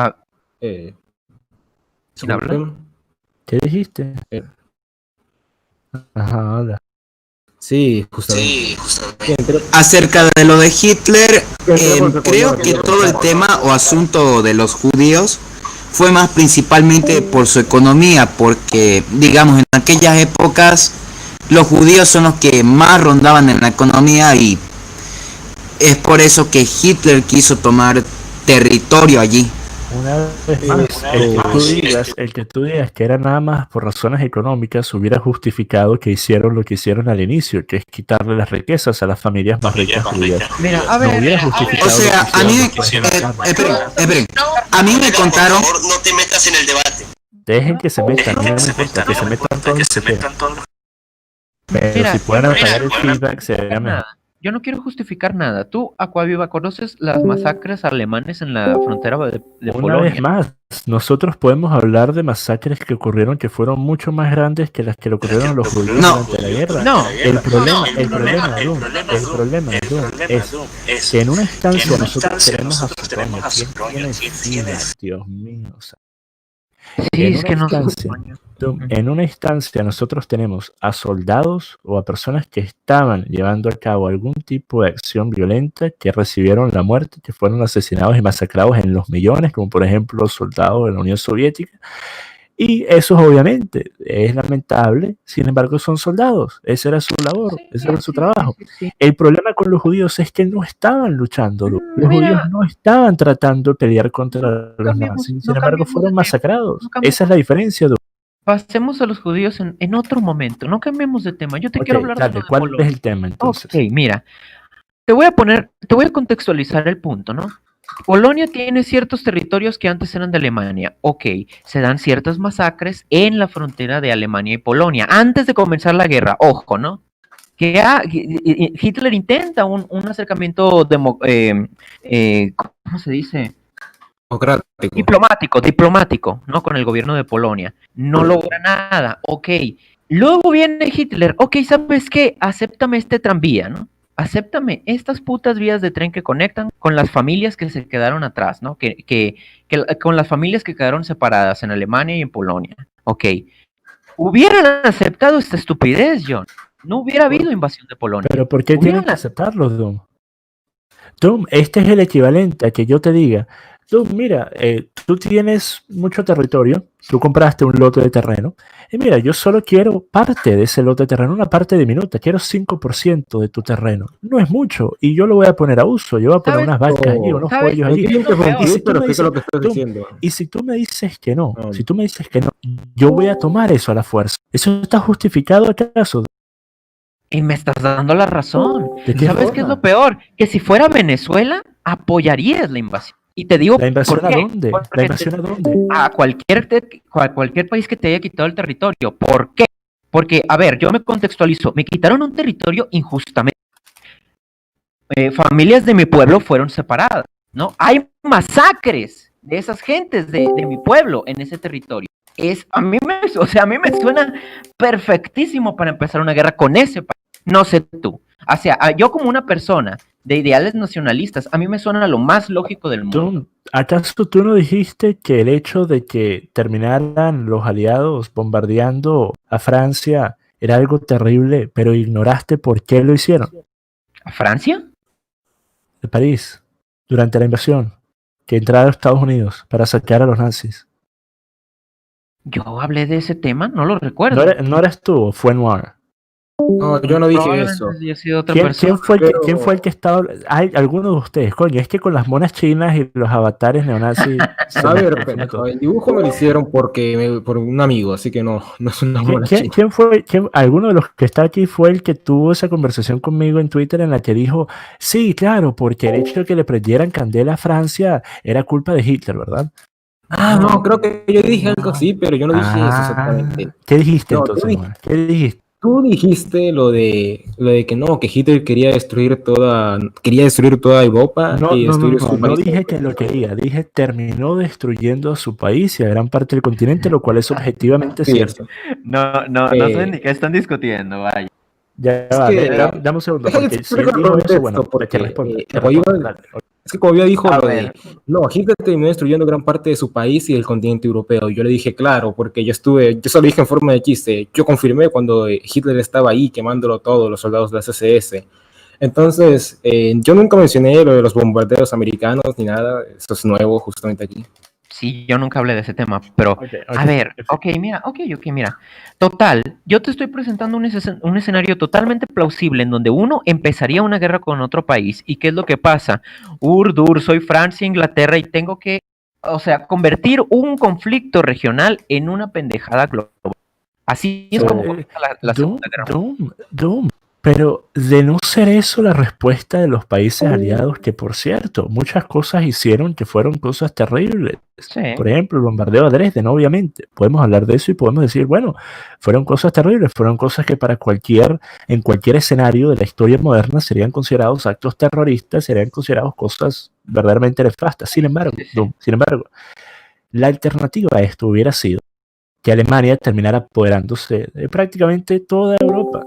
¿Quién habla? ¿Qué dijiste? Ajá, habla. Sí, justamente. Acerca de lo de Hitler, creo que todo el tema o asunto de los judíos fue más principalmente por su economía, porque, digamos, en aquellas épocas los judíos son los que más rondaban en la economía y es por eso que Hitler quiso tomar territorio allí. Una vez más, el que tú digas que era nada más por razones económicas hubiera justificado que hicieron lo que hicieron al inicio, que es quitarle las riquezas a las familias más ricas judías. Mira, o sea, a mí esperen, a mí me contaron. No te metas en el debate. Dejen que se metan, no me importa que se metan todos. Pero si pueden apagar el feedback sería mejor. Yo no quiero justificar nada. Tú, Aquaviva, ¿conoces las masacres alemanes en la frontera de Polonia? Una vez más, nosotros podemos hablar de masacres que ocurrieron que fueron mucho más grandes que las que le ocurrieron a los judíos durante la guerra. No. El problema es que en una instancia nosotros tenemos a Dios mío. Sí, es que no. En una instancia nosotros tenemos a soldados o a personas que estaban llevando a cabo algún tipo de acción violenta que recibieron la muerte, que fueron asesinados y masacrados en los millones, como por ejemplo los soldados de la Unión Soviética. Y eso obviamente es lamentable, sin embargo son soldados, esa era su labor, ese era su trabajo. El problema con los judíos es que no estaban luchando, los judíos no estaban tratando de pelear contra los nazis, sin embargo fueron masacrados, esa es la diferencia. pasemos a los judíos en otro momento, no cambiemos de tema. Yo te quiero hablar de lo de ¿cuál Polonia. es el tema entonces? Ok, mira, te voy a contextualizar el punto, ¿no? Polonia tiene ciertos territorios que antes eran de Alemania. Ok, se dan ciertas masacres en la frontera de Alemania y Polonia. Antes de comenzar la guerra, ojo, ¿no? Hitler intenta un acercamiento ¿cómo se dice? Diplomático, ¿no? Con el gobierno de Polonia. No logra nada, ok. Luego viene Hitler, ok, ¿sabes qué? Acéptame este tranvía, ¿no? Acéptame estas putas vías de tren que conectan con las familias que se quedaron atrás, ¿no? Con las familias que quedaron separadas en Alemania y en Polonia. Ok. Hubieran aceptado esta estupidez, John. No hubiera habido invasión de Polonia. Pero ¿por qué tienen que aceptarlo, Doom? Doom, este es el equivalente a que yo te diga, Doom, mira, tú tienes mucho territorio, tú compraste un lote de terreno, y mira, yo solo quiero parte de ese lote de terreno, una parte diminuta, quiero 5% de tu terreno. No es mucho, y yo lo voy a poner a uso, yo voy a poner unas vacas allí, unos pollos allí. Y si tú me dices que no, yo voy a tomar eso a la fuerza. ¿Eso está justificado acaso? Y me estás dando la razón. ¿Sabes qué es lo peor? Que si fuera Venezuela, apoyarías la invasión. Y te digo, ¿la invasión ¿por qué? a dónde? ¿La invasión a dónde? A cualquier país que te haya quitado el territorio. ¿Por qué? Porque, a ver, yo me contextualizo. Me quitaron un territorio injustamente. Familias de mi pueblo fueron separadas, ¿no? Hay masacres de esas gentes de mi pueblo en ese territorio. A mí me suena perfectísimo para empezar una guerra con ese país. No sé tú. O sea, yo como una persona de ideales nacionalistas, a mí me suena lo más lógico del mundo. ¿Acaso tú no dijiste que el hecho de que terminaran los aliados bombardeando a Francia era algo terrible, pero ignoraste por qué lo hicieron? ¿A Francia? De París, durante la invasión, que entraron a Estados Unidos para sacar a los nazis. Yo hablé de ese tema, no lo recuerdo. ¿No eras tú? Fue Noir. No, yo no dije eso. ¿Quién fue el que estaba? Hay algunos de ustedes, coño, es que con las monas chinas y los avatares neonazis. A ver, el dibujo me lo hicieron por un amigo, así que no es una mona china. ¿Quién fue? ¿Alguno de los que está aquí fue el que tuvo esa conversación conmigo en Twitter en la que dijo, sí, claro, porque el hecho de que le prendieran candela a Francia era culpa de Hitler, ¿verdad? No, creo que yo dije algo así, pero yo no dije eso exactamente. ¿Qué dijiste entonces? ¿Qué dijiste? Tú dijiste lo de que no, que Hitler quería destruir toda Europa y destruir su país. No dije que lo quería, dije terminó destruyendo a su país y a gran parte del continente, lo cual es objetivamente cierto. No sé ni qué están discutiendo, vaya. Ya va, dame un segundo, porque si él dijo eso, bueno, te respondo. Es que como yo dijo Hitler terminó destruyendo gran parte de su país y del continente europeo. Yo le dije, claro, porque yo solo dije en forma de chiste. Yo confirmé cuando Hitler estaba ahí quemándolo todo, los soldados de la CSS. Entonces, yo nunca mencioné lo de los bombardeos americanos ni nada. Esto es nuevo justamente aquí. Sí, yo nunca hablé de ese tema, pero a ver, mira. Total, yo te estoy presentando un escenario totalmente plausible en donde uno empezaría una guerra con otro país. ¿Y qué es lo que pasa? Soy Francia, Inglaterra y tengo que, convertir un conflicto regional en una pendejada global. Así es como comienza la Segunda Guerra Mundial. Pero de no ser eso la respuesta de los países aliados, que por cierto, muchas cosas hicieron que fueron cosas terribles. Sí. Por ejemplo, el bombardeo de Dresden, obviamente. Podemos hablar de eso y podemos decir, bueno, fueron cosas terribles, fueron cosas que en cualquier escenario de la historia moderna serían considerados actos terroristas, serían considerados cosas verdaderamente nefastas. Sin embargo, la alternativa a esto hubiera sido que Alemania terminara apoderándose de prácticamente toda Europa.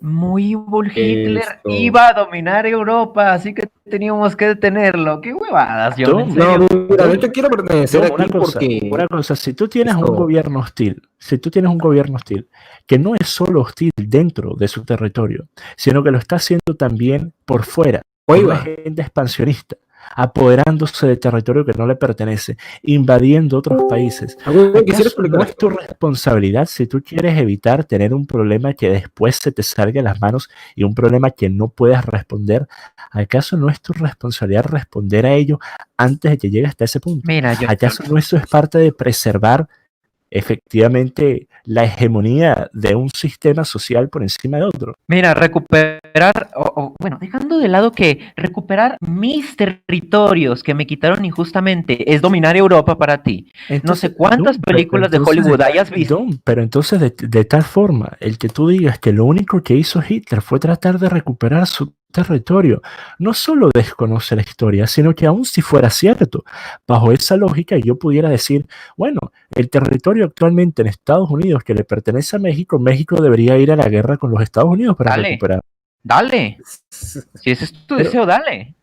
Muy evil, Hitler iba a dominar Europa, así que teníamos que detenerlo. ¡Qué huevadas, John! Yo te quiero pertenecer aquí porque... Una cosa, si tú tienes un gobierno hostil, que no es solo hostil dentro de su territorio, sino que lo está haciendo también por fuera, una agenda expansionista, apoderándose de territorio que no le pertenece, invadiendo otros países. ¿Acaso no es tu responsabilidad si tú quieres evitar tener un problema que después se te salga de las manos y un problema que no puedas responder? ¿Acaso no es tu responsabilidad responder a ello antes de que llegue hasta ese punto? Mira, ¿Acaso no eso es parte de preservar efectivamente la hegemonía de un sistema social por encima de otro. Mira, recuperar, bueno, dejando de lado que recuperar mis territorios que me quitaron injustamente es dominar Europa para ti. Entonces, no sé cuántas películas de Hollywood hayas visto. Pero entonces de tal forma, el que tú digas que lo único que hizo Hitler fue tratar de recuperar su territorio, no solo desconoce la historia, sino que aun si fuera cierto, bajo esa lógica yo pudiera decir, bueno, el territorio actualmente en Estados Unidos que le pertenece a México, México debería ir a la guerra con los Estados Unidos para recuperar. Dale, si ese es tu deseo, dale.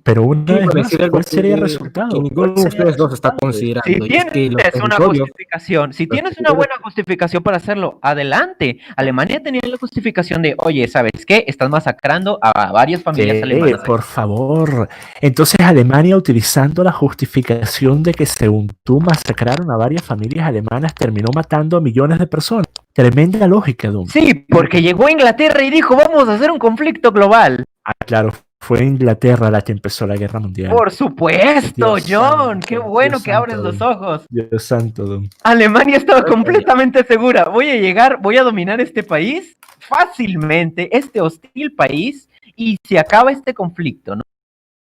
Pero una vez más, ¿cuál sería el resultado? Que ninguno de ustedes dos está considerando. Si tienes una justificación, si tienes una buena justificación para hacerlo, adelante. Alemania tenía la justificación de, oye, ¿sabes qué? Estás masacrando a varias familias alemanas. Por favor. Entonces Alemania, utilizando la justificación de que según tú masacraron a varias familias alemanas, terminó matando a millones de personas. Tremenda lógica, Doom. Sí, porque llegó a Inglaterra y dijo, vamos a hacer un conflicto global. Ah, claro. Fue Inglaterra la que empezó la guerra mundial. Por supuesto, Dios John. Santo, qué bueno Dios que santo, abres los ojos. Dios santo, Don. Alemania estaba completamente segura. Voy a llegar, voy a dominar este país fácilmente, este hostil país, y se acaba este conflicto, ¿no?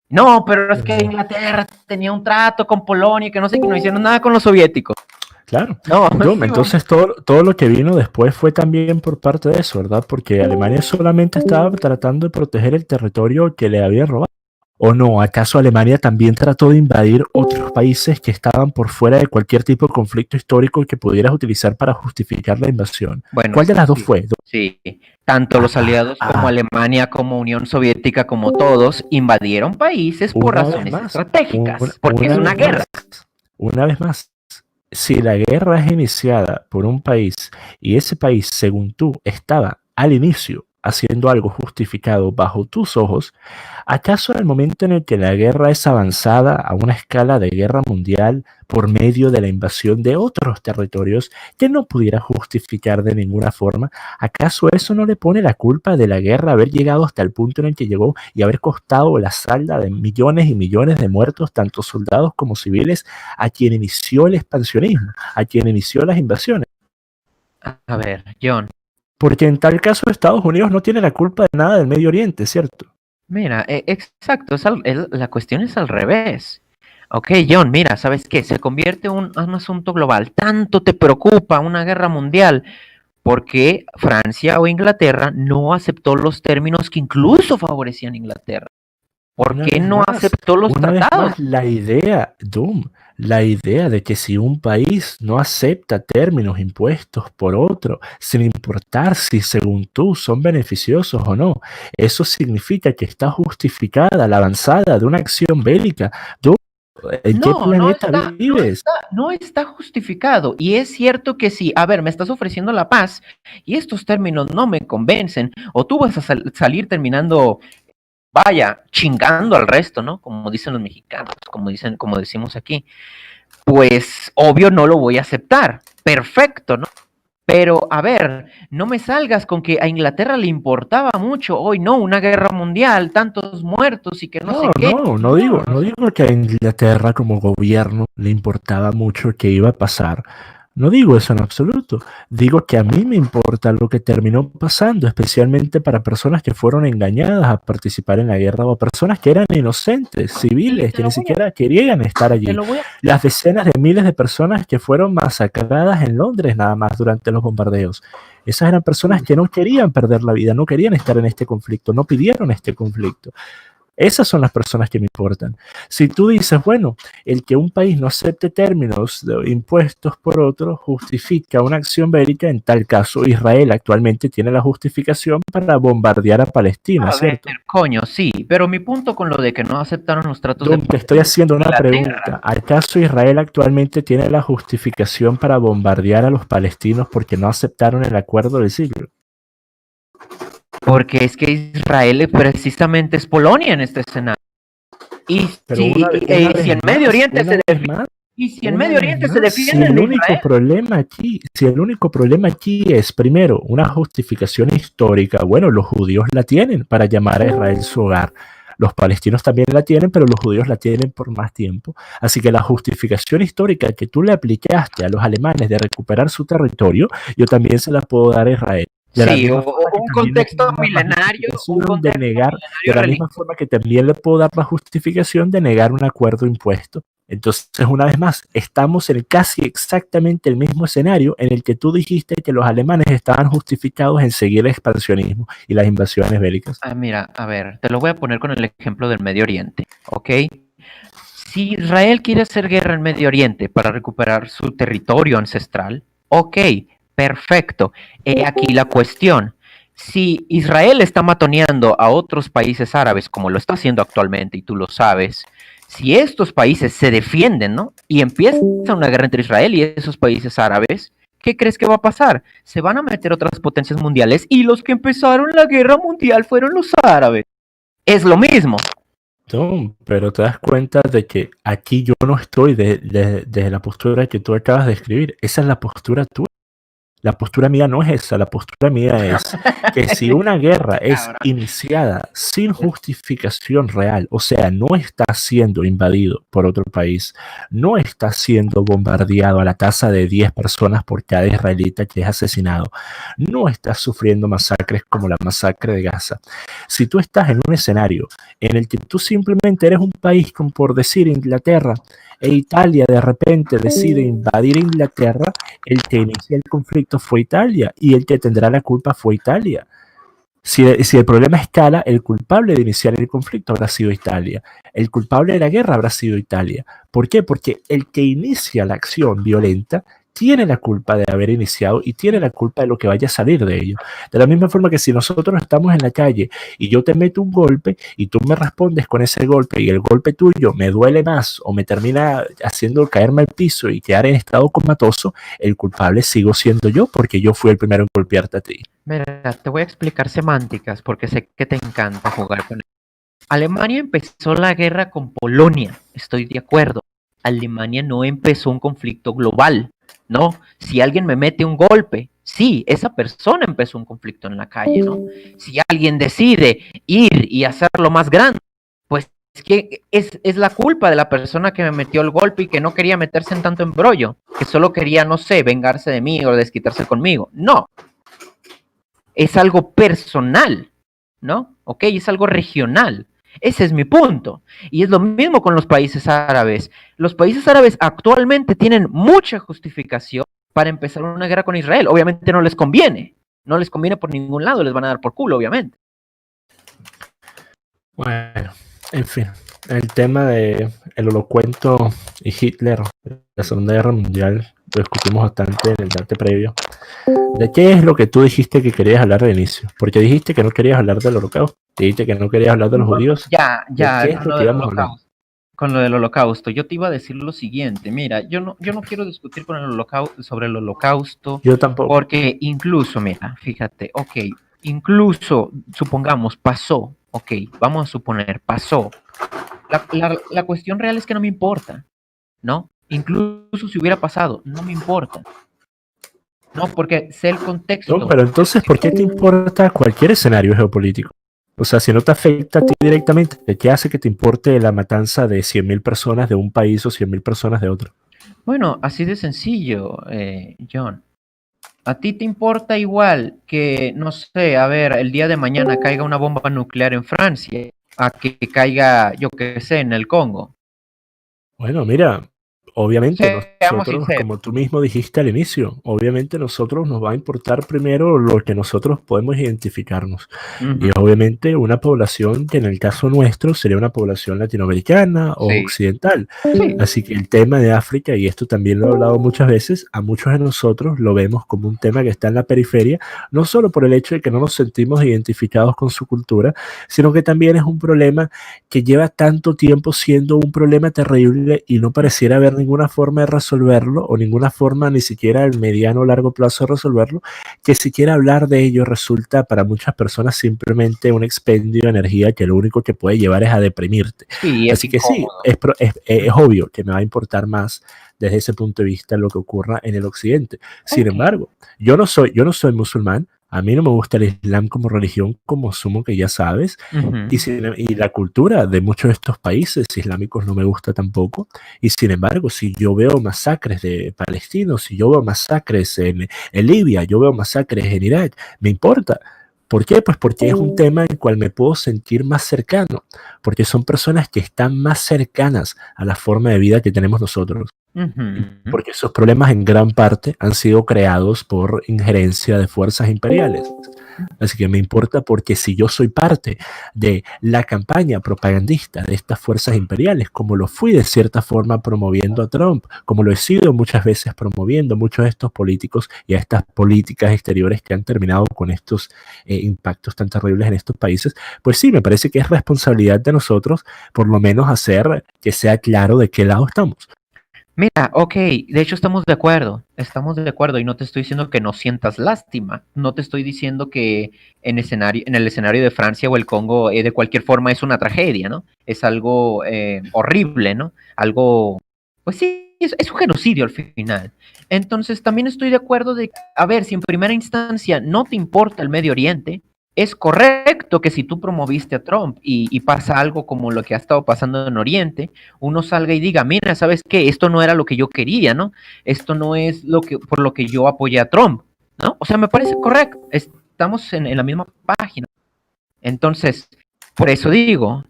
No, pero es que Inglaterra tenía un trato con Polonia, que no sé, que no hicieron nada con los soviéticos. Claro. No, entonces todo lo que vino después fue también por parte de eso, ¿verdad? Porque Alemania solamente estaba tratando de proteger el territorio que le habían robado. ¿O no? ¿Acaso Alemania también trató de invadir otros países que estaban por fuera de cualquier tipo de conflicto histórico que pudieras utilizar para justificar la invasión? Bueno, ¿cuál de las dos fue? Sí, tanto los aliados como Alemania, como Unión Soviética, como todos, invadieron países por razones estratégicas, porque es una guerra. Una vez más. Si la guerra es iniciada por un país y ese país, según tú, estaba al inicio haciendo algo justificado bajo tus ojos, ¿acaso en el momento en el que la guerra es avanzada a una escala de guerra mundial por medio de la invasión de otros territorios que no pudiera justificar de ninguna forma, acaso eso no le pone la culpa de la guerra haber llegado hasta el punto en el que llegó y haber costado la salda de millones y millones de muertos, tanto soldados como civiles, a quien inició el expansionismo, a quien inició las invasiones? A ver, John. Porque en tal caso Estados Unidos no tiene la culpa de nada del Medio Oriente, ¿cierto? Mira, exacto, la cuestión es al revés. Ok, John, mira, ¿sabes qué? Se convierte en un asunto global. Tanto te preocupa una guerra mundial porque Francia o Inglaterra no aceptó los términos que incluso favorecían a Inglaterra. ¿Por qué no aceptó los tratados? La idea, Doom, la idea de que si un país no acepta términos impuestos por otro, sin importar si según tú son beneficiosos o no, eso significa que está justificada la avanzada de una acción bélica. Doom, ¿en qué planeta vives? No está justificado. Y es cierto que sí, a ver, me estás ofreciendo la paz y estos términos no me convencen, o tú vas a salir terminando... vaya, chingando al resto, ¿no? Como dicen los mexicanos, como decimos aquí. Pues, obvio, no lo voy a aceptar. Perfecto, ¿no? Pero, a ver, no me salgas con que a Inglaterra le importaba mucho hoy, no, una guerra mundial, tantos muertos y que no sé qué. No digo que a Inglaterra como gobierno le importaba mucho que iba a pasar. No digo eso en absoluto, digo que a mí me importa lo que terminó pasando, especialmente para personas que fueron engañadas a participar en la guerra o personas que eran inocentes, civiles, que ni siquiera querían estar allí. Las decenas de miles de personas que fueron masacradas en Londres nada más durante los bombardeos. Esas eran personas que no querían perder la vida, no querían estar en este conflicto, no pidieron este conflicto. Esas son las personas que me importan. Si tú dices, bueno, el que un país no acepte términos de impuestos por otro justifica una acción bélica, en tal caso Israel actualmente tiene la justificación para bombardear a Palestina, ¿cierto? Coño, sí, pero mi punto con lo de que no aceptaron los tratos de paz... Te estoy haciendo una pregunta. ¿Acaso Israel actualmente tiene la justificación para bombardear a los palestinos porque no aceptaron el acuerdo del siglo? Porque es que Israel precisamente es Polonia en este escenario. Y si en Medio Oriente se defiende, si el único problema aquí es, primero, una justificación histórica. Bueno, los judíos la tienen para llamar a Israel su hogar. Los palestinos también la tienen, pero los judíos la tienen por más tiempo. Así que la justificación histórica que tú le aplicaste a los alemanes de recuperar su territorio, yo también se la puedo dar a Israel. Sí, un contexto milenario, de la misma forma que también le puedo dar la justificación de negar un acuerdo impuesto. Entonces, una vez más, estamos en casi exactamente el mismo escenario en el que tú dijiste que los alemanes estaban justificados en seguir el expansionismo y las invasiones bélicas. Mira, a ver, te lo voy a poner con el ejemplo del Medio Oriente, ¿ok? Si Israel quiere hacer guerra en Medio Oriente para recuperar su territorio ancestral, ok, perfecto. Aquí la cuestión. Si Israel está matoneando a otros países árabes como lo está haciendo actualmente, y tú lo sabes, si estos países se defienden, ¿no? Y empieza una guerra entre Israel y esos países árabes, ¿qué crees que va a pasar? Se van a meter otras potencias mundiales y los que empezaron la guerra mundial fueron los árabes. Es lo mismo. No, pero te das cuenta de que aquí yo no estoy desde la postura que tú acabas de escribir. Esa es la postura tuya. La postura mía no es esa, la postura mía es que si una guerra es iniciada sin justificación real, o sea, no está siendo invadido por otro país, no está siendo bombardeado a la tasa de 10 personas por cada israelita que es asesinado, no está sufriendo masacres como la masacre de Gaza. Si tú estás en un escenario en el que tú simplemente eres un país como por decir Inglaterra, e Italia de repente decide invadir Inglaterra, el que inicia el conflicto fue Italia y el que tendrá la culpa fue Italia. Si el problema escala, el culpable de iniciar el conflicto habrá sido Italia. El culpable de la guerra habrá sido Italia. ¿Por qué? Porque el que inicia la acción violenta tiene la culpa de haber iniciado y tiene la culpa de lo que vaya a salir de ello. De la misma forma que si nosotros estamos en la calle y yo te meto un golpe y tú me respondes con ese golpe y el golpe tuyo me duele más o me termina haciendo caerme al piso y quedar en estado comatoso, el culpable sigo siendo yo porque yo fui el primero en golpearte a ti. Mira, te voy a explicar semánticas porque sé que te encanta jugar con eso. Alemania empezó la guerra con Polonia, estoy de acuerdo. Alemania no empezó un conflicto global. No, si alguien me mete un golpe, sí, esa persona empezó un conflicto en la calle, ¿no? Si alguien decide ir y hacerlo más grande, pues es que es la culpa de la persona que me metió el golpe y que no quería meterse en tanto embrollo, que solo quería, no sé, vengarse de mí o desquitarse conmigo. No, es algo personal, ¿no? Ok, es algo regional. Ese es mi punto. Y es lo mismo con los países árabes. Los países árabes actualmente tienen mucha justificación para empezar una guerra con Israel. Obviamente no les conviene. No les conviene por ningún lado. Les van a dar por culo, obviamente. Bueno, en fin. El tema de el Holocuento y Hitler, la Segunda Guerra Mundial, lo discutimos bastante en el debate previo. ¿De qué es lo que tú dijiste que querías hablar de inicio? Porque dijiste que no querías hablar del Holocausto. Dijiste que no querías hablar de los judíos. Ya, con lo del Holocausto. Yo te iba a decir lo siguiente. Mira, yo no quiero discutir con el Holocausto, sobre el Holocausto. Yo tampoco. Porque incluso, mira, fíjate, ok, incluso, supongamos, pasó, ok, vamos a suponer, pasó. La cuestión real es que no me importa, ¿no? Incluso si hubiera pasado, no me importa. No, porque sé el contexto. No, pero entonces, ¿por qué te importa cualquier escenario geopolítico? O sea, si no te afecta a ti directamente, ¿qué hace que te importe la matanza de 100.000 personas de un país o 100.000 personas de otro? Bueno, así de sencillo, John. ¿A ti te importa igual que, no sé, a ver, el día de mañana caiga una bomba nuclear en Francia, a que caiga, yo qué sé, en el Congo? Bueno, mira, obviamente Seamos nosotros, sinceros. como tú mismo dijiste al inicio, obviamente nosotros nos va a importar primero lo que nosotros podemos identificarnos. Y obviamente una población que en el caso nuestro sería una población latinoamericana o occidental. Sí. Así que el tema de África, y esto también lo he hablado muchas veces, a muchos de nosotros lo vemos como un tema que está en la periferia, no solo por el hecho de que no nos sentimos identificados con su cultura, sino que también es un problema que lleva tanto tiempo siendo un problema terrible y no pareciera haber ninguna forma de resolverlo o ninguna forma ni siquiera al mediano o largo plazo de resolverlo, que siquiera hablar de ello resulta para muchas personas simplemente un expendio de energía que lo único que puede llevar es a deprimirte. Sí, así que sí, es obvio que me va a importar más desde ese punto de vista lo que ocurra en el occidente. Sin embargo, yo no soy musulmán. A mí no me gusta el Islam como religión, como asumo que ya sabes, Ujú. y la cultura de muchos de estos países islámicos no me gusta tampoco. Y sin embargo, si yo veo masacres de palestinos, si yo veo masacres en Libia, yo veo masacres en Irak, me importa. ¿Por qué? Pues porque es un tema en el cual me puedo sentir más cercano, porque son personas que están más cercanas a la forma de vida que tenemos nosotros. Ujú. Porque esos problemas en gran parte han sido creados por injerencia de fuerzas imperiales. Así que me importa porque si yo soy parte de la campaña propagandista de estas fuerzas imperiales, como lo fui de cierta forma promoviendo a Trump, como lo he sido muchas veces promoviendo a muchos de estos políticos y a estas políticas exteriores que han terminado con estos impactos tan terribles en estos países, pues sí, me parece que es responsabilidad de nosotros por lo menos hacer que sea claro de qué lado estamos. Mira, ok, de hecho estamos de acuerdo y no te estoy diciendo que no sientas lástima, no te estoy diciendo que en el escenario de Francia o el Congo de cualquier forma es una tragedia, ¿no? Es algo horrible, ¿no? Algo, pues sí, es un genocidio al final. Entonces también estoy de acuerdo de, a ver, si en primera instancia no te importa el Medio Oriente, es correcto que si tú promoviste a Trump y pasa algo como lo que ha estado pasando en Oriente, uno salga y diga, mira, ¿sabes qué? Esto no era lo que yo quería, ¿no? Esto no es lo que, por lo que yo apoyé a Trump, ¿no? O sea, me parece correcto. Estamos en la misma página. Entonces, por eso digo,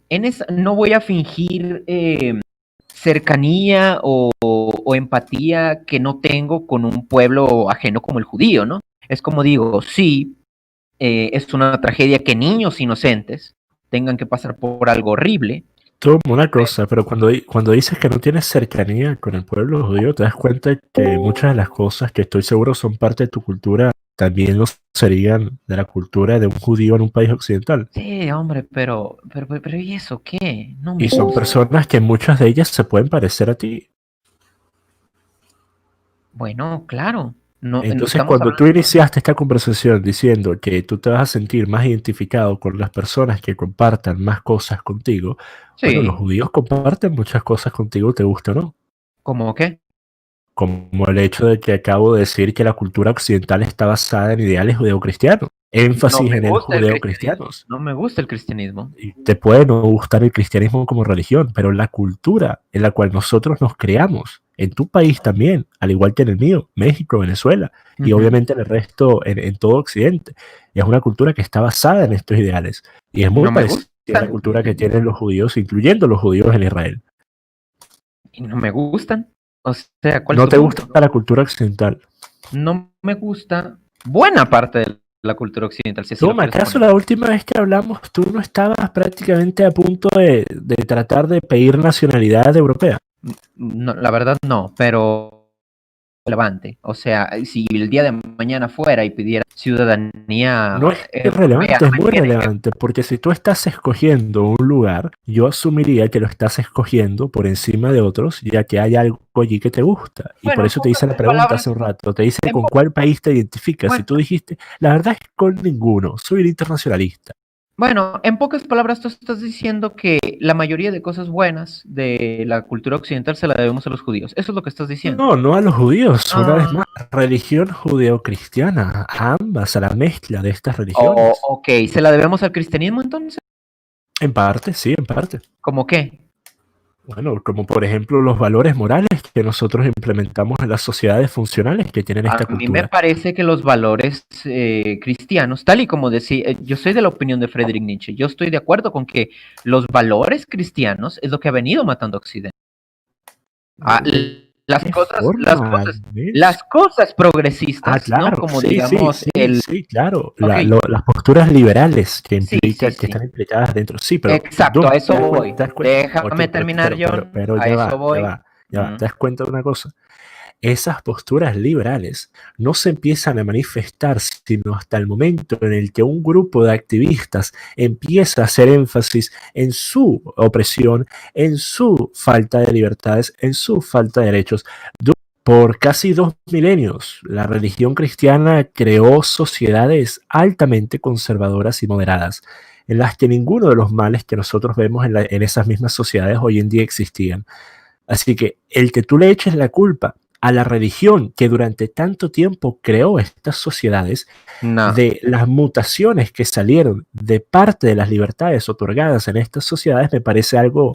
no voy a fingir cercanía o empatía que no tengo con un pueblo ajeno como el judío, ¿no? Es como digo, sí, es una tragedia que niños inocentes tengan que pasar por algo horrible. Tú, una cosa, pero cuando dices que no tienes cercanía con el pueblo judío, te das cuenta que muchas de las cosas que estoy seguro son parte de tu cultura también lo serían de la cultura de un judío en un país occidental. Sí, hombre, pero ¿y eso qué? No me Y son gusta. personas que muchas de ellas se pueden parecer a ti. Bueno, claro. No, Entonces, estamos cuando tú hablando. iniciaste esta conversación diciendo que tú te vas a sentir más identificado con las personas que compartan más cosas contigo, bueno, los Sí, judíos comparten muchas cosas contigo, te gusta o no. ¿cómo qué? Como el hecho de que acabo de decir que la cultura occidental está basada en ideales judeocristianos, No énfasis me en el gusta el cristianismo. judeocristianos. No me gusta el cristianismo. Y te puede no gustar el cristianismo como religión, pero la cultura en la cual nosotros nos creamos, en tu país también, al igual que en el mío, México, Venezuela, y Ujú. obviamente en el resto, en todo Occidente, es una cultura que está basada en estos ideales. Y es muy No me parecida a la gustan. cultura que tienen los judíos, incluyendo los judíos en Israel. Y no me gustan. O sea, ¿cuál es No tu te punto? gusta la cultura occidental. No me gusta buena parte de la cultura occidental, si así lo Toma, quieres ¿acaso poner. la última vez que hablamos tú no estabas prácticamente a punto de tratar de pedir nacionalidad europea? No, la verdad no, pero relevante. O sea, si el día de mañana fuera y pidiera ciudadanía No es europea, irrelevante, no es me muy tienen que. relevante, porque si tú estás escogiendo un lugar, yo asumiría que lo estás escogiendo por encima de otros, ya que hay algo allí que te gusta. Y por Bueno, en eso te hice la pocas pregunta hace palabras, un rato, te dice en con po- cuál país te identificas. Y bueno, tú dijiste, la verdad es que con ninguno, soy un internacionalista. bueno, en pocas palabras tú estás diciendo que la mayoría de cosas buenas de la cultura occidental se la debemos a los judíos. Eso es lo que estás diciendo. No, no a los judíos, una vez Ah, más, religión judeocristiana, a ambas, a la mezcla de estas religiones. ok, ¿se la debemos al cristianismo entonces? En parte, sí, en parte. ¿Cómo qué? Bueno, como por ejemplo los valores morales que nosotros implementamos en las sociedades funcionales que tienen A esta mí me cultura. parece que los valores cristianos, tal y como decía, yo soy de la opinión de Friedrich Nietzsche, yo estoy de acuerdo con que los valores cristianos es lo que ha venido matando a Occidente. Ah, ¿De las qué cosas, forma, las Nils? cosas Ah, progresistas, ¿no? claro, Como sí, sí, digamos sí, sí, claro. ok, Las posturas liberales que sí, sí, que sí, están implicadas dentro. Sí, pero exacto, Dom, a eso voy. te das cuenta, ok, Déjame terminar, John, pero a ya eso va, ya voy. va, ya va. ¿Te das cuenta de una cosa? Esas posturas liberales no se empiezan a manifestar sino hasta el momento en el que un grupo de activistas empieza a hacer énfasis en su opresión, en su falta de libertades, en su falta de derechos. Por casi 2 milenios, la religión cristiana creó sociedades altamente conservadoras y moderadas, en las que ninguno de los males que nosotros vemos en esas mismas sociedades hoy en día existían. Así que el que tú le eches la culpa a la religión que durante tanto tiempo creó estas sociedades, No, de las mutaciones que salieron de parte de las libertades otorgadas en estas sociedades, me parece algo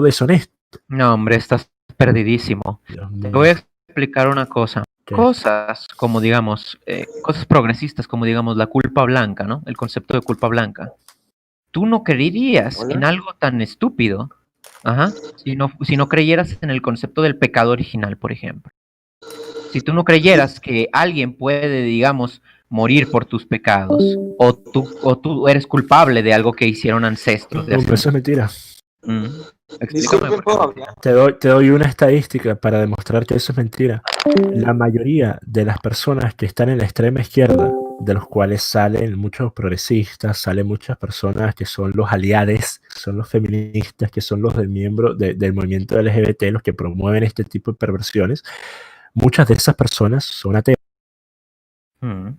deshonesto. no, hombre, estás perdidísimo. Dios Te mío. voy a explicar una cosa. ¿Qué? Cosas como, digamos, cosas progresistas como, digamos, la culpa blanca, ¿no? El concepto de culpa blanca. Tú no creerías Hola. en algo tan estúpido, ajá, si no creyeras en el concepto del pecado original, por ejemplo. Si tú no creyeras que alguien puede, digamos, morir por tus pecados, o tú eres culpable de algo que hicieron ancestros. De No, hace pero eso es mentira. Mm. Explícame Disculpen, por ¿puedo favor. hablar? Te doy una estadística para demostrar que eso es mentira. La mayoría de las personas que están en la extrema izquierda, de los cuales salen muchos progresistas, salen muchas personas que son los aliados, son los feministas, que son los del movimiento LGBT, los que promueven este tipo de perversiones, muchas de esas personas son ateas. Mm.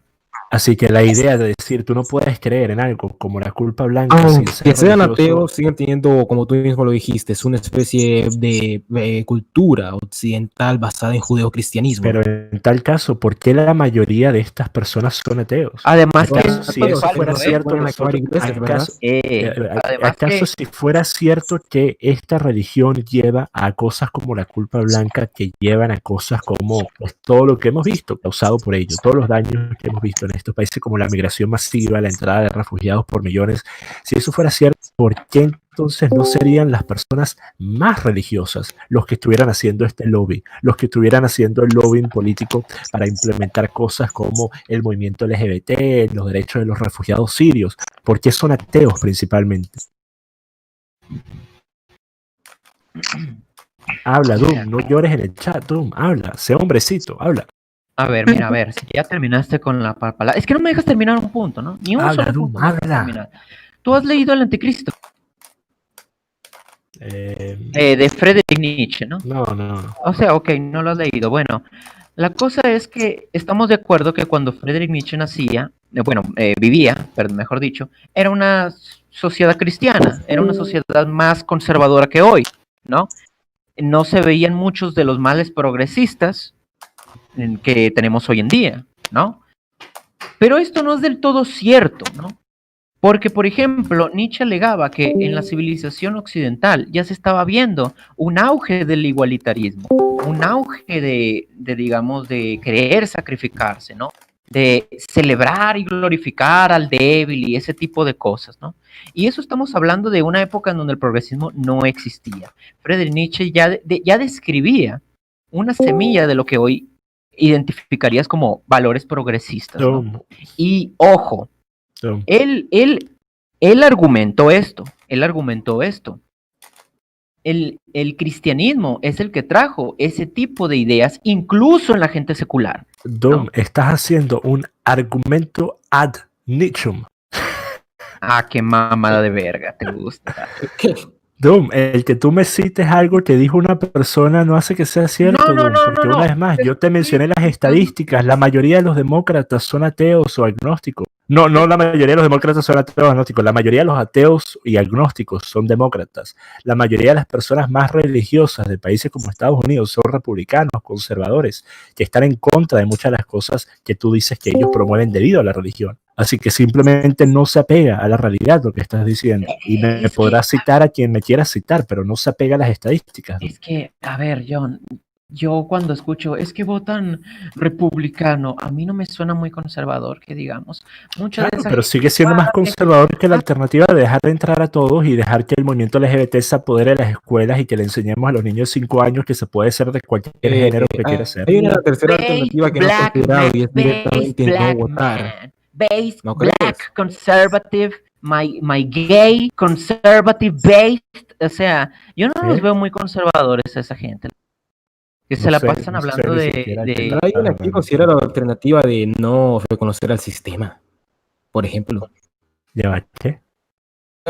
Así que la idea de decir tú no puedes creer en algo como la culpa blanca sin Aunque ser sean religioso, ateos, siguen teniendo, como tú mismo lo dijiste, es una especie de cultura occidental basada en judeocristianismo. pero en tal caso, ¿por qué la mayoría de estas personas son ateos? Además que ¿Acaso si eso fuera cierto, pueden acabar iglesias, ¿verdad? además ¿acaso que si fuera cierto que esta religión lleva a cosas como la culpa blanca, que llevan a cosas como pues, todo lo que hemos visto causado por ello, todos los daños que hemos visto en estos países como la migración masiva, la entrada de refugiados por millones, si eso fuera cierto, ¿por qué entonces no serían las personas más religiosas los que estuvieran haciendo este lobby, los que estuvieran haciendo el lobbying político para implementar cosas como el movimiento LGBT, los derechos de los refugiados sirios? ¿Por qué son ateos principalmente? Habla, Doom, no llores en el chat, Doom, habla, sé hombrecito, habla. A ver, mira, a ver, si ya terminaste con la palabra. Es que no me dejas terminar un punto, ¿no? Ni un Habla, solo Doom, punto me dejas habla. terminar. ¿Tú has leído El Anticristo? Eh, De Friedrich Nietzsche, ¿no? no. O sea, ok, no lo has leído. Bueno, la cosa es que estamos de acuerdo que cuando Friedrich Nietzsche nacía, vivía, perdón, mejor dicho, era una sociedad cristiana, era una sociedad más conservadora que hoy, ¿no? No se veían muchos de los males progresistas que tenemos hoy en día, ¿no? Pero esto no es del todo cierto, ¿no? Porque, por ejemplo, Nietzsche alegaba que en la civilización occidental ya se estaba viendo un auge del igualitarismo, un auge digamos, de querer sacrificarse, ¿no? De celebrar y glorificar al débil y ese tipo de cosas, ¿no? Y eso estamos hablando de una época en donde el progresismo no existía. Friedrich Nietzsche ya describía una semilla de lo que hoy identificarías como valores progresistas, ¿no? Doom, Y ojo, Doom. él argumentó esto. El cristianismo es el que trajo ese tipo de ideas, incluso en la gente secular. Doom, No. estás haciendo un argumento ad Nietzsche. Ah, qué mamada de verga, te gusta. Doom, el que tú me cites algo que dijo una persona no hace que sea cierto, No, Doom, porque una vez más, yo te mencioné las estadísticas, la mayoría de los demócratas son ateos o agnósticos. No, la mayoría de los demócratas son ateos o agnósticos, la mayoría de los ateos y agnósticos son demócratas. La mayoría de las personas más religiosas de países como Estados Unidos son republicanos, conservadores, que están en contra de muchas de las cosas que tú dices que ellos promueven debido a la religión. Así que simplemente no se apega a la realidad lo que estás diciendo. Y me podrás citar a quien me quieras citar, pero no se apega a las estadísticas. Es que, a ver, John, yo cuando escucho, es que votan republicano, a mí no me suena muy conservador, que digamos. Mucha de Claro, esa pero gente sigue siendo más conservador que la alternativa de dejar de entrar a todos y dejar que el movimiento LGBT se apodere de las escuelas y que le enseñemos a los niños de 5 años que se puede ser de cualquier género que quiera ser. Hay una tercera alternativa que no he considerado y es directamente no votar. Based ¿No crees? black conservative, my gay conservative based, o sea, yo no ¿Sí? los veo muy conservadores a esa gente. Que se No la sé, pasan no sé hablando ni siquiera qué Pero hay una que considera la alternativa de no reconocer al sistema, por ejemplo. Ya va, ¿qué?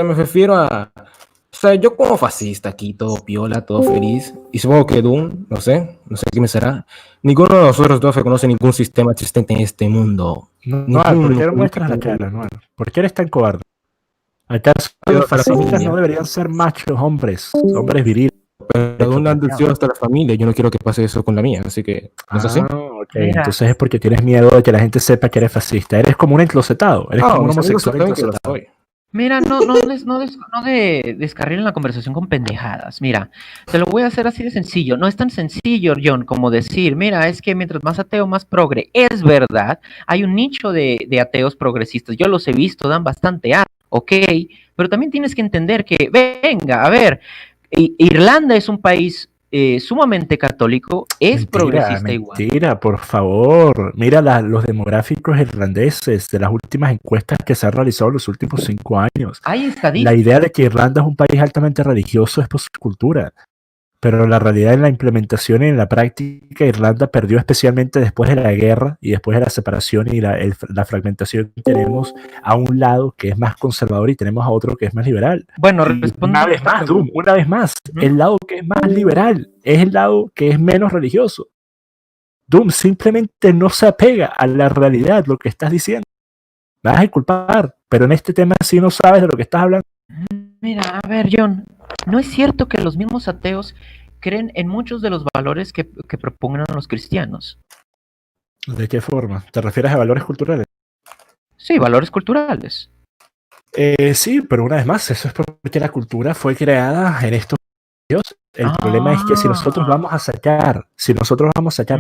Me refiero a... O sea, yo como fascista aquí, todo piola, todo feliz, y supongo que Doom, no sé qué me será, ninguno de nosotros dos reconoce ningún sistema existente en este mundo. No, ¿por qué no muestras la cara? No, ¿por qué eres tan cobarde? ¿Acaso los fascistas no deberían ser machos, hombres viriles? pero de un anuncio hasta la familia, yo no quiero que pase eso con la mía, así que, ¿no es así? Ok. Mira. Entonces es porque tienes miedo de que la gente sepa que eres fascista. Eres como un enclosetado, eres como un mis amigos homosexual saben que lo enclosetado. soy. Mira, no descarrilen la conversación con pendejadas. Mira, te lo voy a hacer así de sencillo. No es tan sencillo, John, como decir, mira, es que mientras más ateo, más progre. Es verdad, hay un nicho de ateos progresistas. Yo los he visto, dan bastante asco, ok, pero también tienes que entender que, venga, a ver, Irlanda es un país sumamente católico, es progresista igual. Mentira, por favor. Mira los demográficos irlandeses de las últimas encuestas que se han realizado en los últimos 5 años. Hay La estadísticas. idea de que Irlanda es un país altamente religioso es por su cultura. Pero la realidad en la implementación y en la práctica, Irlanda perdió especialmente después de la guerra y después de la separación y la fragmentación. Tenemos a un lado que es más conservador y tenemos a otro que es más liberal. Bueno, Y respondo una vez más, Doom, una vez más, el lado que es más liberal es el lado que es menos religioso. Doom simplemente no se apega a la realidad, lo que estás diciendo. Me vas a culpar, pero en este tema sí no sabes de lo que estás hablando. Mira, a ver, John, ¿no es cierto que los mismos ateos creen en muchos de los valores que propugnan los cristianos? ¿De qué forma? ¿Te refieres a valores culturales? Sí, valores culturales. Sí, pero una vez más, eso es porque la cultura fue creada en estos años. El problema es que si nosotros vamos a sacar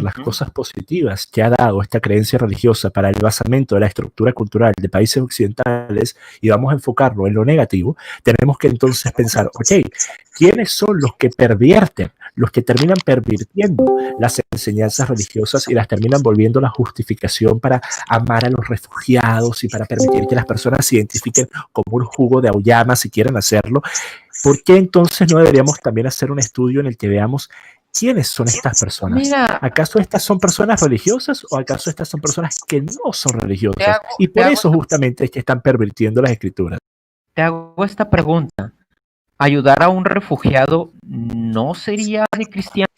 las cosas positivas que ha dado esta creencia religiosa para el basamento de la estructura cultural de países occidentales y vamos a enfocarlo en lo negativo, tenemos que entonces pensar, ok, ¿quiénes son los que pervierten, los que terminan pervirtiendo las enseñanzas religiosas y las terminan volviendo la justificación para amar a los refugiados y para permitir que las personas se identifiquen como un jugo de auyama si quieren hacerlo? ¿Por qué entonces no deberíamos también hacer un estudio en el que veamos quiénes son estas personas? Mira, ¿Acaso estas son personas religiosas o acaso estas son personas que no son religiosas? Te hago- Y por te hago eso justamente es que están pervirtiendo las escrituras. te hago esta pregunta. ¿Ayudar a un refugiado no sería de cristiano?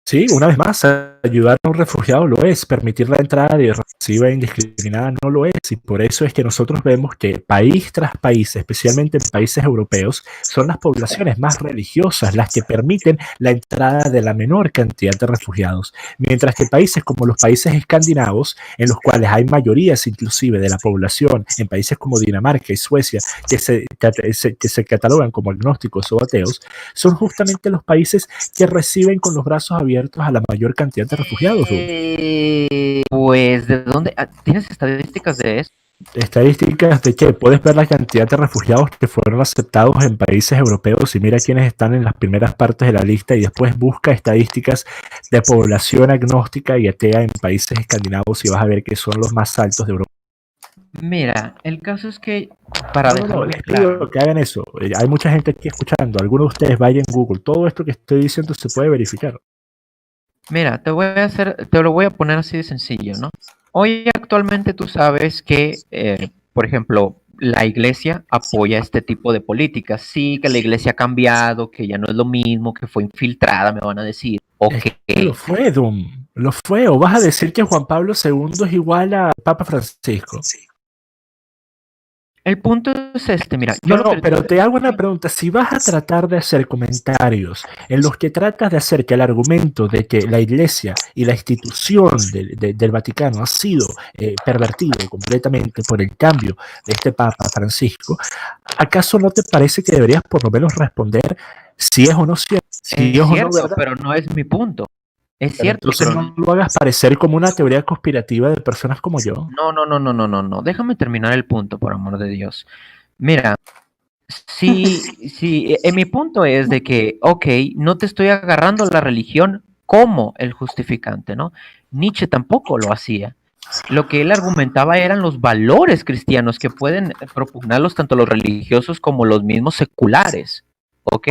Sí, una vez más, ayudar a un refugiado lo es, permitir la entrada de reciba indiscriminada no lo es, y por eso es que nosotros vemos que país tras país, especialmente en países europeos, son las poblaciones más religiosas las que permiten la entrada de la menor cantidad de refugiados, mientras que países como los países escandinavos, en los cuales hay mayorías inclusive de la población, en países como Dinamarca y Suecia, que se catalogan como agnósticos o ateos, son justamente los países que reciben con los brazos abiertos a la mayor cantidad de refugiados. Pues, ¿de dónde? ¿Tienes estadísticas de eso? Estadísticas de que puedes ver la cantidad de refugiados que fueron aceptados en países europeos y mira quiénes están en las primeras partes de la lista y después busca estadísticas de población agnóstica y atea en países escandinavos y vas a ver que son los más altos de Europa. Mira, el caso es que para dejarlo les bien pido claro, que hagan eso. Hay mucha gente aquí escuchando. Algunos de ustedes vayan en Google. Todo esto que estoy diciendo se puede verificar. mira, te lo voy a poner así de sencillo, ¿no? Hoy actualmente tú sabes que, por ejemplo, la iglesia apoya este tipo de políticas. Sí, que la iglesia ha cambiado, que ya no es lo mismo, que fue infiltrada, me van a decir. Ok. Lo fue, Doom. Lo fue. ¿O vas a decir que Juan Pablo II es igual a Papa Francisco? El punto es este, mira. Pero te hago una pregunta. Si vas a tratar de hacer comentarios en los que tratas de hacer que el argumento de que la iglesia y la institución del Vaticano ha sido pervertido completamente por el cambio de este Papa Francisco, ¿acaso no te parece que deberías por lo menos responder si es o no cierto? Si Es o no cierto, verdad? pero no es mi punto. Es Pero cierto, entonces pero no lo hagas parecer como una teoría conspirativa de personas como yo. no. Déjame terminar el punto, por amor de Dios. Mira, sí, mi punto es de que, ok, no te estoy agarrando la religión como el justificante, ¿no? Nietzsche tampoco lo hacía. Lo que él argumentaba eran los valores cristianos que pueden propugnarlos tanto los religiosos como los mismos seculares, ¿ok?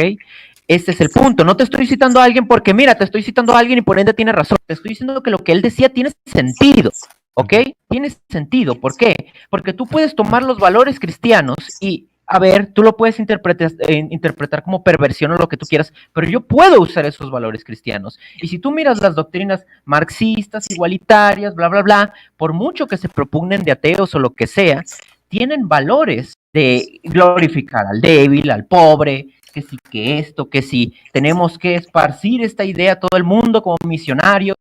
Este es el punto. No te estoy citando a alguien porque, mira, te estoy citando a alguien y por ende tiene razón. Te estoy diciendo que lo que él decía tiene sentido, ¿ok? Tiene sentido. ¿Por qué? Porque tú puedes tomar los valores cristianos y, a ver, tú lo puedes interpretar como perversión o lo que tú quieras, pero yo puedo usar esos valores cristianos. Y si tú miras las doctrinas marxistas, igualitarias, bla, bla, bla, por mucho que se propugnen de ateos o lo que sea, tienen valores de glorificar al débil, al pobre, que si que esto, que si tenemos que esparcir esta idea a todo el mundo como misionario.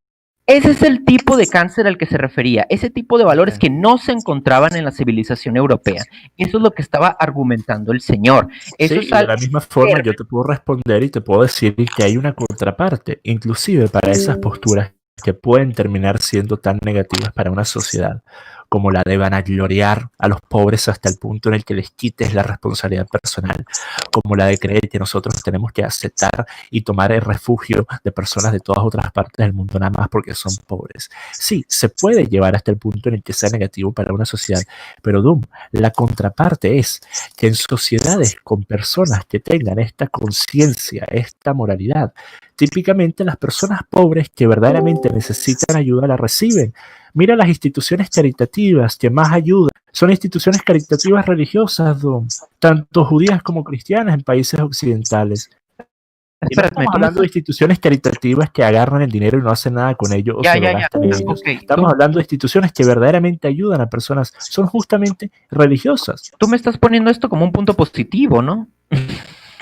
Ese es el tipo de cáncer al que se refería, ese tipo de valores que no se encontraban en la civilización europea. Eso es lo que estaba argumentando el señor. Eso Sí, es y de la misma forma yo te puedo responder y te puedo decir que hay una contraparte, inclusive para esas posturas que pueden terminar siendo tan negativas para una sociedad, como la de vanagloriar a los pobres hasta el punto en el que les quites la responsabilidad personal, como la de creer que nosotros tenemos que aceptar y tomar el refugio de personas de todas otras partes del mundo nada más porque son pobres. Sí, se puede llevar hasta el punto en el que sea negativo para una sociedad, pero Doom, la contraparte es que en sociedades con personas que tengan esta conciencia, esta moralidad, típicamente las personas pobres que verdaderamente necesitan ayuda la reciben. Mira las instituciones caritativas que más ayudan. Son instituciones caritativas religiosas, Dom, tanto judías como cristianas en países occidentales. Y no estamos hablando de instituciones caritativas que agarran el dinero y no hacen nada con ello o se lo gastan en ellos. Estamos hablando de instituciones que verdaderamente ayudan a personas. Son justamente religiosas. Tú me estás poniendo esto como un punto positivo, ¿no?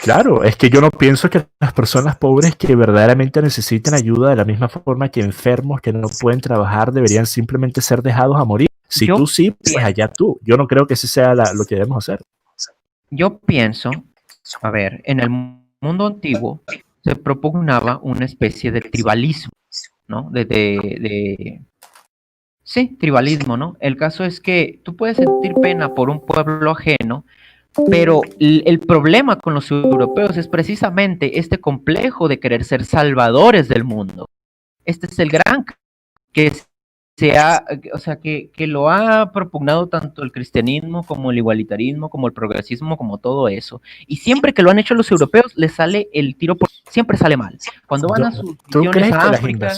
Claro, es que yo no pienso que las personas pobres que verdaderamente necesitan ayuda de la misma forma que enfermos que no pueden trabajar deberían simplemente ser dejados a morir. Si tú sí, pues allá tú. Yo no creo que ese sea lo que debemos hacer. Yo pienso, a ver, en el mundo antiguo se propugnaba una especie de tribalismo, ¿no? Sí, tribalismo, ¿no? El caso es que tú puedes sentir pena por un pueblo ajeno, pero el problema con los europeos es precisamente este complejo de querer ser salvadores del mundo. Este es el gran que que lo ha propugnado tanto el cristianismo como el igualitarismo, como el progresismo, como todo eso. Y siempre que lo han hecho los europeos, les sale el tiro siempre sale mal. Cuando van a sus misiones a África.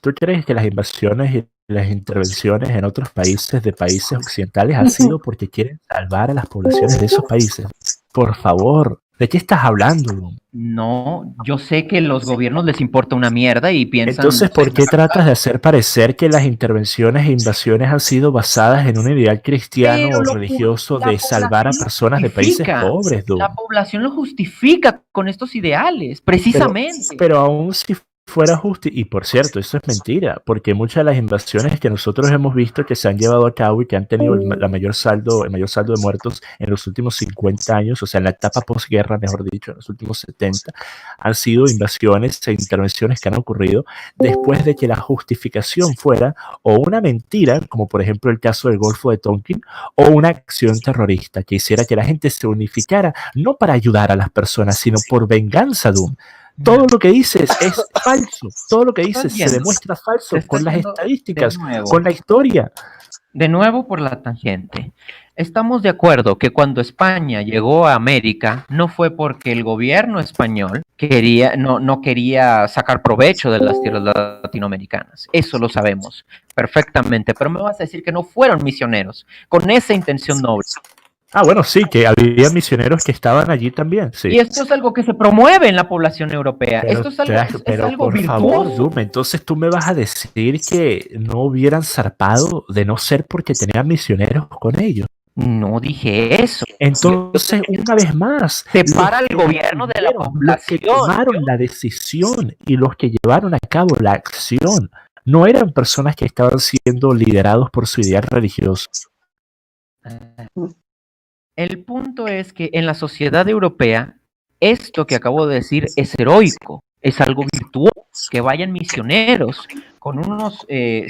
¿Tú crees que las invasiones y las intervenciones en otros países de países occidentales ha sido porque quieren salvar a las poblaciones de esos países? Por favor, ¿de qué estás hablando? No, yo sé que a los gobiernos les importa una mierda y piensan... Entonces, ¿por qué tratas de hacer parecer que las intervenciones e invasiones han sido basadas en un ideal cristiano o religioso de salvar a personas de países pobres, dude? La población lo justifica con estos ideales, precisamente. Pero aún si fuera justo, y por cierto, eso es mentira, porque muchas de las invasiones que nosotros hemos visto que se han llevado a cabo y que han tenido el mayor saldo de muertos en los últimos 50 años, o sea, en la etapa posguerra, mejor dicho, en los últimos 70, han sido invasiones e intervenciones que han ocurrido después de que la justificación fuera o una mentira, como por ejemplo el caso del Golfo de Tonkin, o una acción terrorista que hiciera que la gente se unificara, no para ayudar a las personas, sino por venganza, Doom. Todo lo que dices es falso, todo lo que dices se demuestra falso con las estadísticas, con la historia. De nuevo por la tangente. Estamos de acuerdo que cuando España llegó a América no fue porque el gobierno español no quería sacar provecho de las tierras latinoamericanas. Eso lo sabemos perfectamente, pero me vas a decir que no fueron misioneros con esa intención noble. Ah, bueno, sí, que había misioneros que estaban allí también, sí. Y esto es algo que se promueve en la población europea. Pero, esto es algo por virtuoso. Favor, Doom, entonces tú me vas a decir que no hubieran zarpado de no ser porque tenían misioneros con ellos. No dije eso. Entonces, una vez más, separa al gobierno de la población. Los que tomaron la decisión y los que llevaron a cabo la acción no eran personas que estaban siendo liderados por su ideal religioso. El punto es que en la sociedad europea, esto que acabo de decir es heroico, es algo virtuoso, que vayan misioneros con unos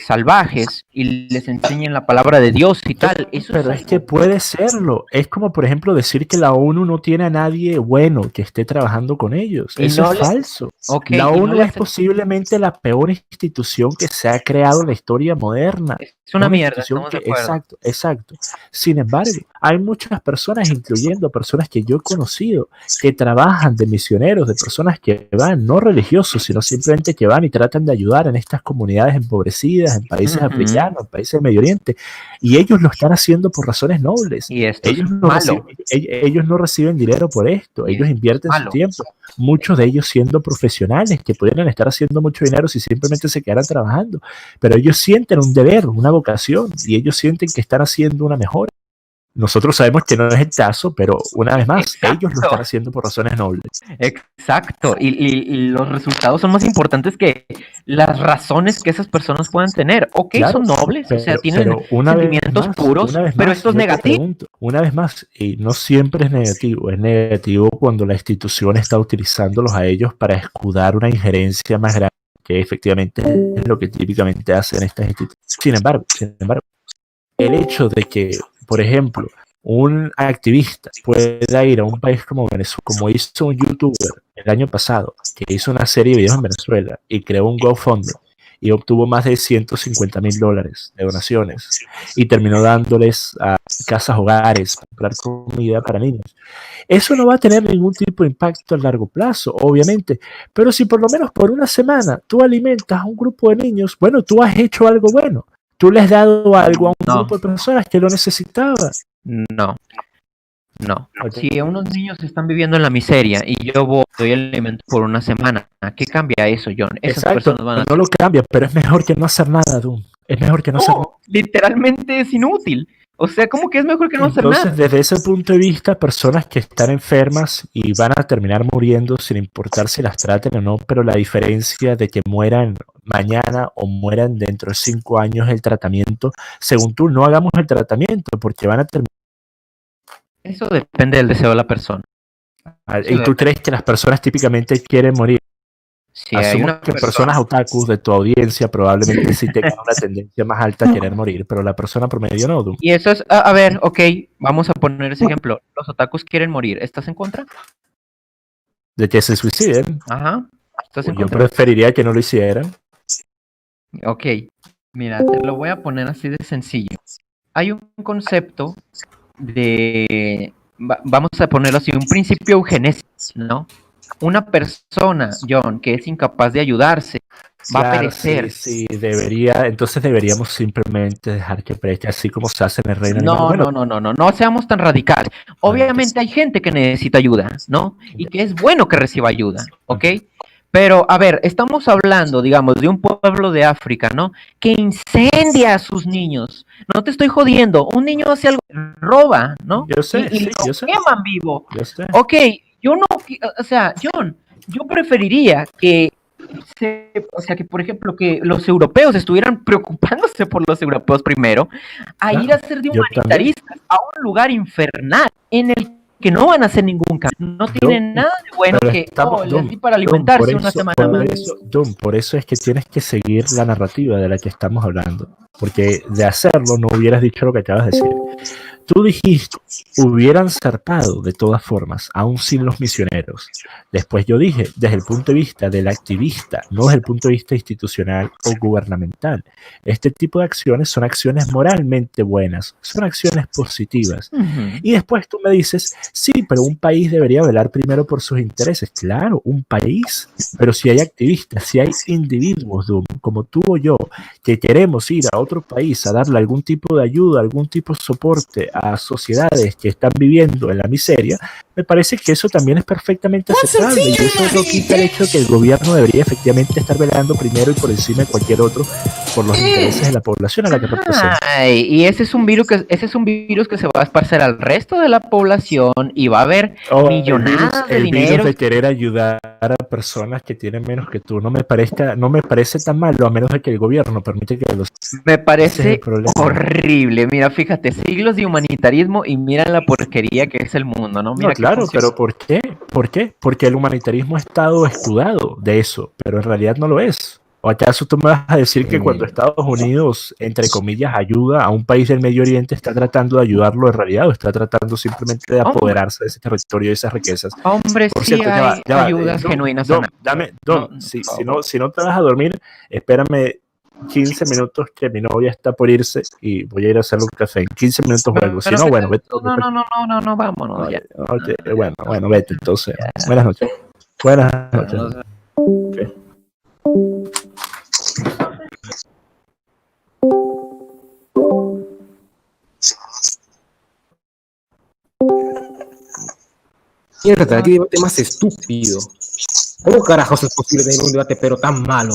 salvajes y les enseñen la palabra de Dios y tal. Pero es que puede serlo. Es como, por ejemplo, decir que la ONU no tiene a nadie bueno que esté trabajando con ellos. Eso es falso. Okay, la ONU es posiblemente la peor institución que se ha creado en la historia moderna. Es una mierda. Estamos de acuerdo. Exacto. Sin embargo, hay muchas personas, incluyendo personas que yo he conocido, que trabajan de misioneros, de personas que van, no religiosos, sino simplemente que van y tratan de ayudar en estas comunidades empobrecidas, en países africanos, en países del Medio Oriente, y ellos lo están haciendo por razones nobles. Y esto ellos no reciben dinero por esto, ellos invierten su tiempo, muchos de ellos siendo profesionales que pudieran estar haciendo mucho dinero si simplemente se quedaran trabajando, pero ellos sienten un deber, una vocación, y ellos sienten que están haciendo una mejora. Nosotros sabemos que no es el caso, pero una vez más, Exacto. ellos lo están haciendo por razones nobles. Exacto, y los resultados son más importantes que las razones que esas personas puedan tener. Ok, Claro, son nobles, o sea, tienen una vez sentimientos más, puros, una vez pero más, esto es yo te negativo. pregunto, una vez más, y no siempre es negativo cuando la institución está utilizándolos a ellos para escudar una injerencia más grande, que efectivamente es lo que típicamente hacen estas instituciones. Sin embargo, el hecho de que, por ejemplo, un activista pueda ir a un país como Venezuela, como hizo un youtuber el año pasado, que hizo una serie de videos en Venezuela y creó un GoFundMe y obtuvo más de $150,000 de donaciones y terminó dándoles a casas hogares para comprar comida para niños. Eso no va a tener ningún tipo de impacto a largo plazo, obviamente, pero si por lo menos por una semana tú alimentas a un grupo de niños, bueno, tú has hecho algo bueno. Tú le has dado algo a un No. grupo de personas que lo necesitaba. No, no. Ok. Si unos niños están viviendo en la miseria y yo doy el alimento por una semana, ¿qué cambia eso, John? Esas Exacto, personas van a... no lo cambia, pero es mejor que no hacer nada, Doom. Es mejor que no hacer nada. No, literalmente es inútil. O sea, ¿cómo que es mejor que no hacer Entonces, nada? desde ese punto de vista, personas que están enfermas y van a terminar muriendo sin importar si las traten o no, pero la diferencia de que mueran mañana o mueran dentro de 5 años el tratamiento, según tú, no hagamos el tratamiento porque van a terminar. Eso depende del deseo de la persona. ¿Y tú crees que las personas típicamente quieren morir? Si hay Asumo una que persona... personas otakus de tu audiencia probablemente sí tengan una tendencia más alta a querer morir, pero la persona promedio no, Doom. Y eso es, a ver, ok, vamos a poner ese ejemplo. Los otakus quieren morir. ¿Estás en contra? De que se suiciden. Ajá. ¿Estás en Yo contra? preferiría que no lo hicieran. Ok, mira, te lo voy a poner así de sencillo. Hay un concepto de, vamos a ponerlo así, un principio eugenésico, ¿no? Una persona, John, que es incapaz de ayudarse, va a Claro, perecer. sí, entonces deberíamos simplemente dejar que preste, así como se hace en el reino animal. No, Bueno, no seamos tan radicales. Obviamente hay gente que necesita ayuda, ¿no? Y que es bueno que reciba ayuda, ¿ok? Pero, a ver, estamos hablando, digamos, de un pueblo de África, ¿no? Que incendia a sus niños. No te estoy jodiendo. Un niño hace algo, roba, ¿no? Yo sé, y sí, lo yo sé. queman vivo. yo sé. Ok, yo no, o sea, John, yo preferiría que, o sea, que por ejemplo, que los europeos estuvieran preocupándose por los europeos primero, a Claro, ir a ser de yo humanitaristas a un lugar infernal en el que no van a hacer ningún cambio. No tienen nada de bueno pero que estamos- les di para Dom, alimentarse por una eso- semana por más. eso, Dom, por eso es que tienes que seguir la narrativa de la que estamos hablando. Porque de hacerlo no hubieras dicho lo que acabas de decir. Tú dijiste, hubieran zarpado de todas formas, aún sin los misioneros. Después yo dije, desde el punto de vista del activista, no desde el punto de vista institucional o gubernamental. Este tipo de acciones son acciones moralmente buenas, son acciones positivas. Y después tú me dices, sí, pero un país debería velar primero por sus intereses. Claro, un país. Pero si hay activistas, si hay individuos, como tú o yo, que queremos ir a otro país a darle algún tipo de ayuda, algún tipo de soporte a sociedades que están viviendo en la miseria, me parece que eso también es perfectamente aceptable. Y eso no quita el hecho de que el gobierno debería efectivamente estar velando primero y por encima de cualquier otro por los intereses de la población a la que representa. Ay, y ese es un virus que se va a esparcer al resto de la población y va a haber millonadas de el virus dinero. de querer ayudar a personas que tienen menos que tú no me parece tan malo, a menos de que el gobierno permite que los... Me Ese es parece el problema. horrible. Mira, fíjate, siglos de humanitarismo y mira la porquería que es el mundo, ¿no? Mira No, qué claro, funciona. pero ¿por qué? ¿Por qué? Porque el humanitarismo ha estado escudado de eso, pero en realidad no lo es. ¿O acaso tú me vas a decir que cuando Estados Unidos, entre comillas, ayuda a un país del Medio Oriente, está tratando de ayudarlo en realidad o está tratando simplemente de apoderarse de ese territorio y de esas riquezas? Hombre, Por sí cierto, hay ya va, ayudas Dom, genuinas. Dom, a dame, No, Dom, si no te vas a dormir, espérame 15 minutos que mi novia está por irse y voy a ir a hacerle un café. En 15 minutos vuelvo. Si no, bueno, vete. No, vámonos ya. Oye, bueno, vete entonces. Buenas noches. Buenas noches. Mierda, qué debate más estúpido. ¿Cómo carajos es posible tener un debate pero tan malo?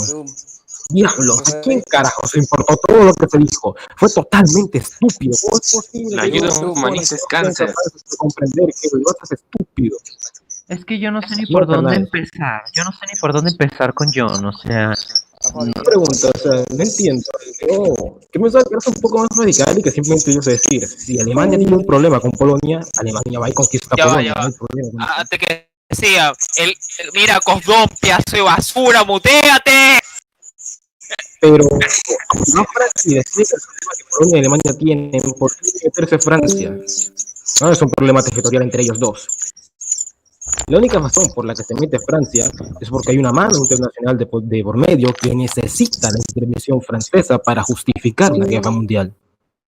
Diablos, ¿quién carajo se importó todo lo que se dijo? Fue totalmente estúpido. ¿Cómo es posible? La ayuda humanista es cáncer. De comprender que el otro es estúpido. Es que yo no sé ni por dónde empezar. Yo no sé ni por dónde empezar con John, o sea... Una pregunta, o sea, no entiendo. Que me parece un poco más radical y que simplemente yo sé decir, si Alemania tiene un problema con Polonia, Alemania va y conquista Polonia. No hay problema. Antes que decía, mira, Cosdón, pedazo de basura, muteate. Pero no Francia y decir que el problema que Polonia y Alemania tienen, ¿por qué meterse Francia? No es un problema territorial entre ellos dos. La única razón por la que se mete Francia es porque hay una mano internacional de por medio que necesita la intervención francesa para justificar la guerra mundial.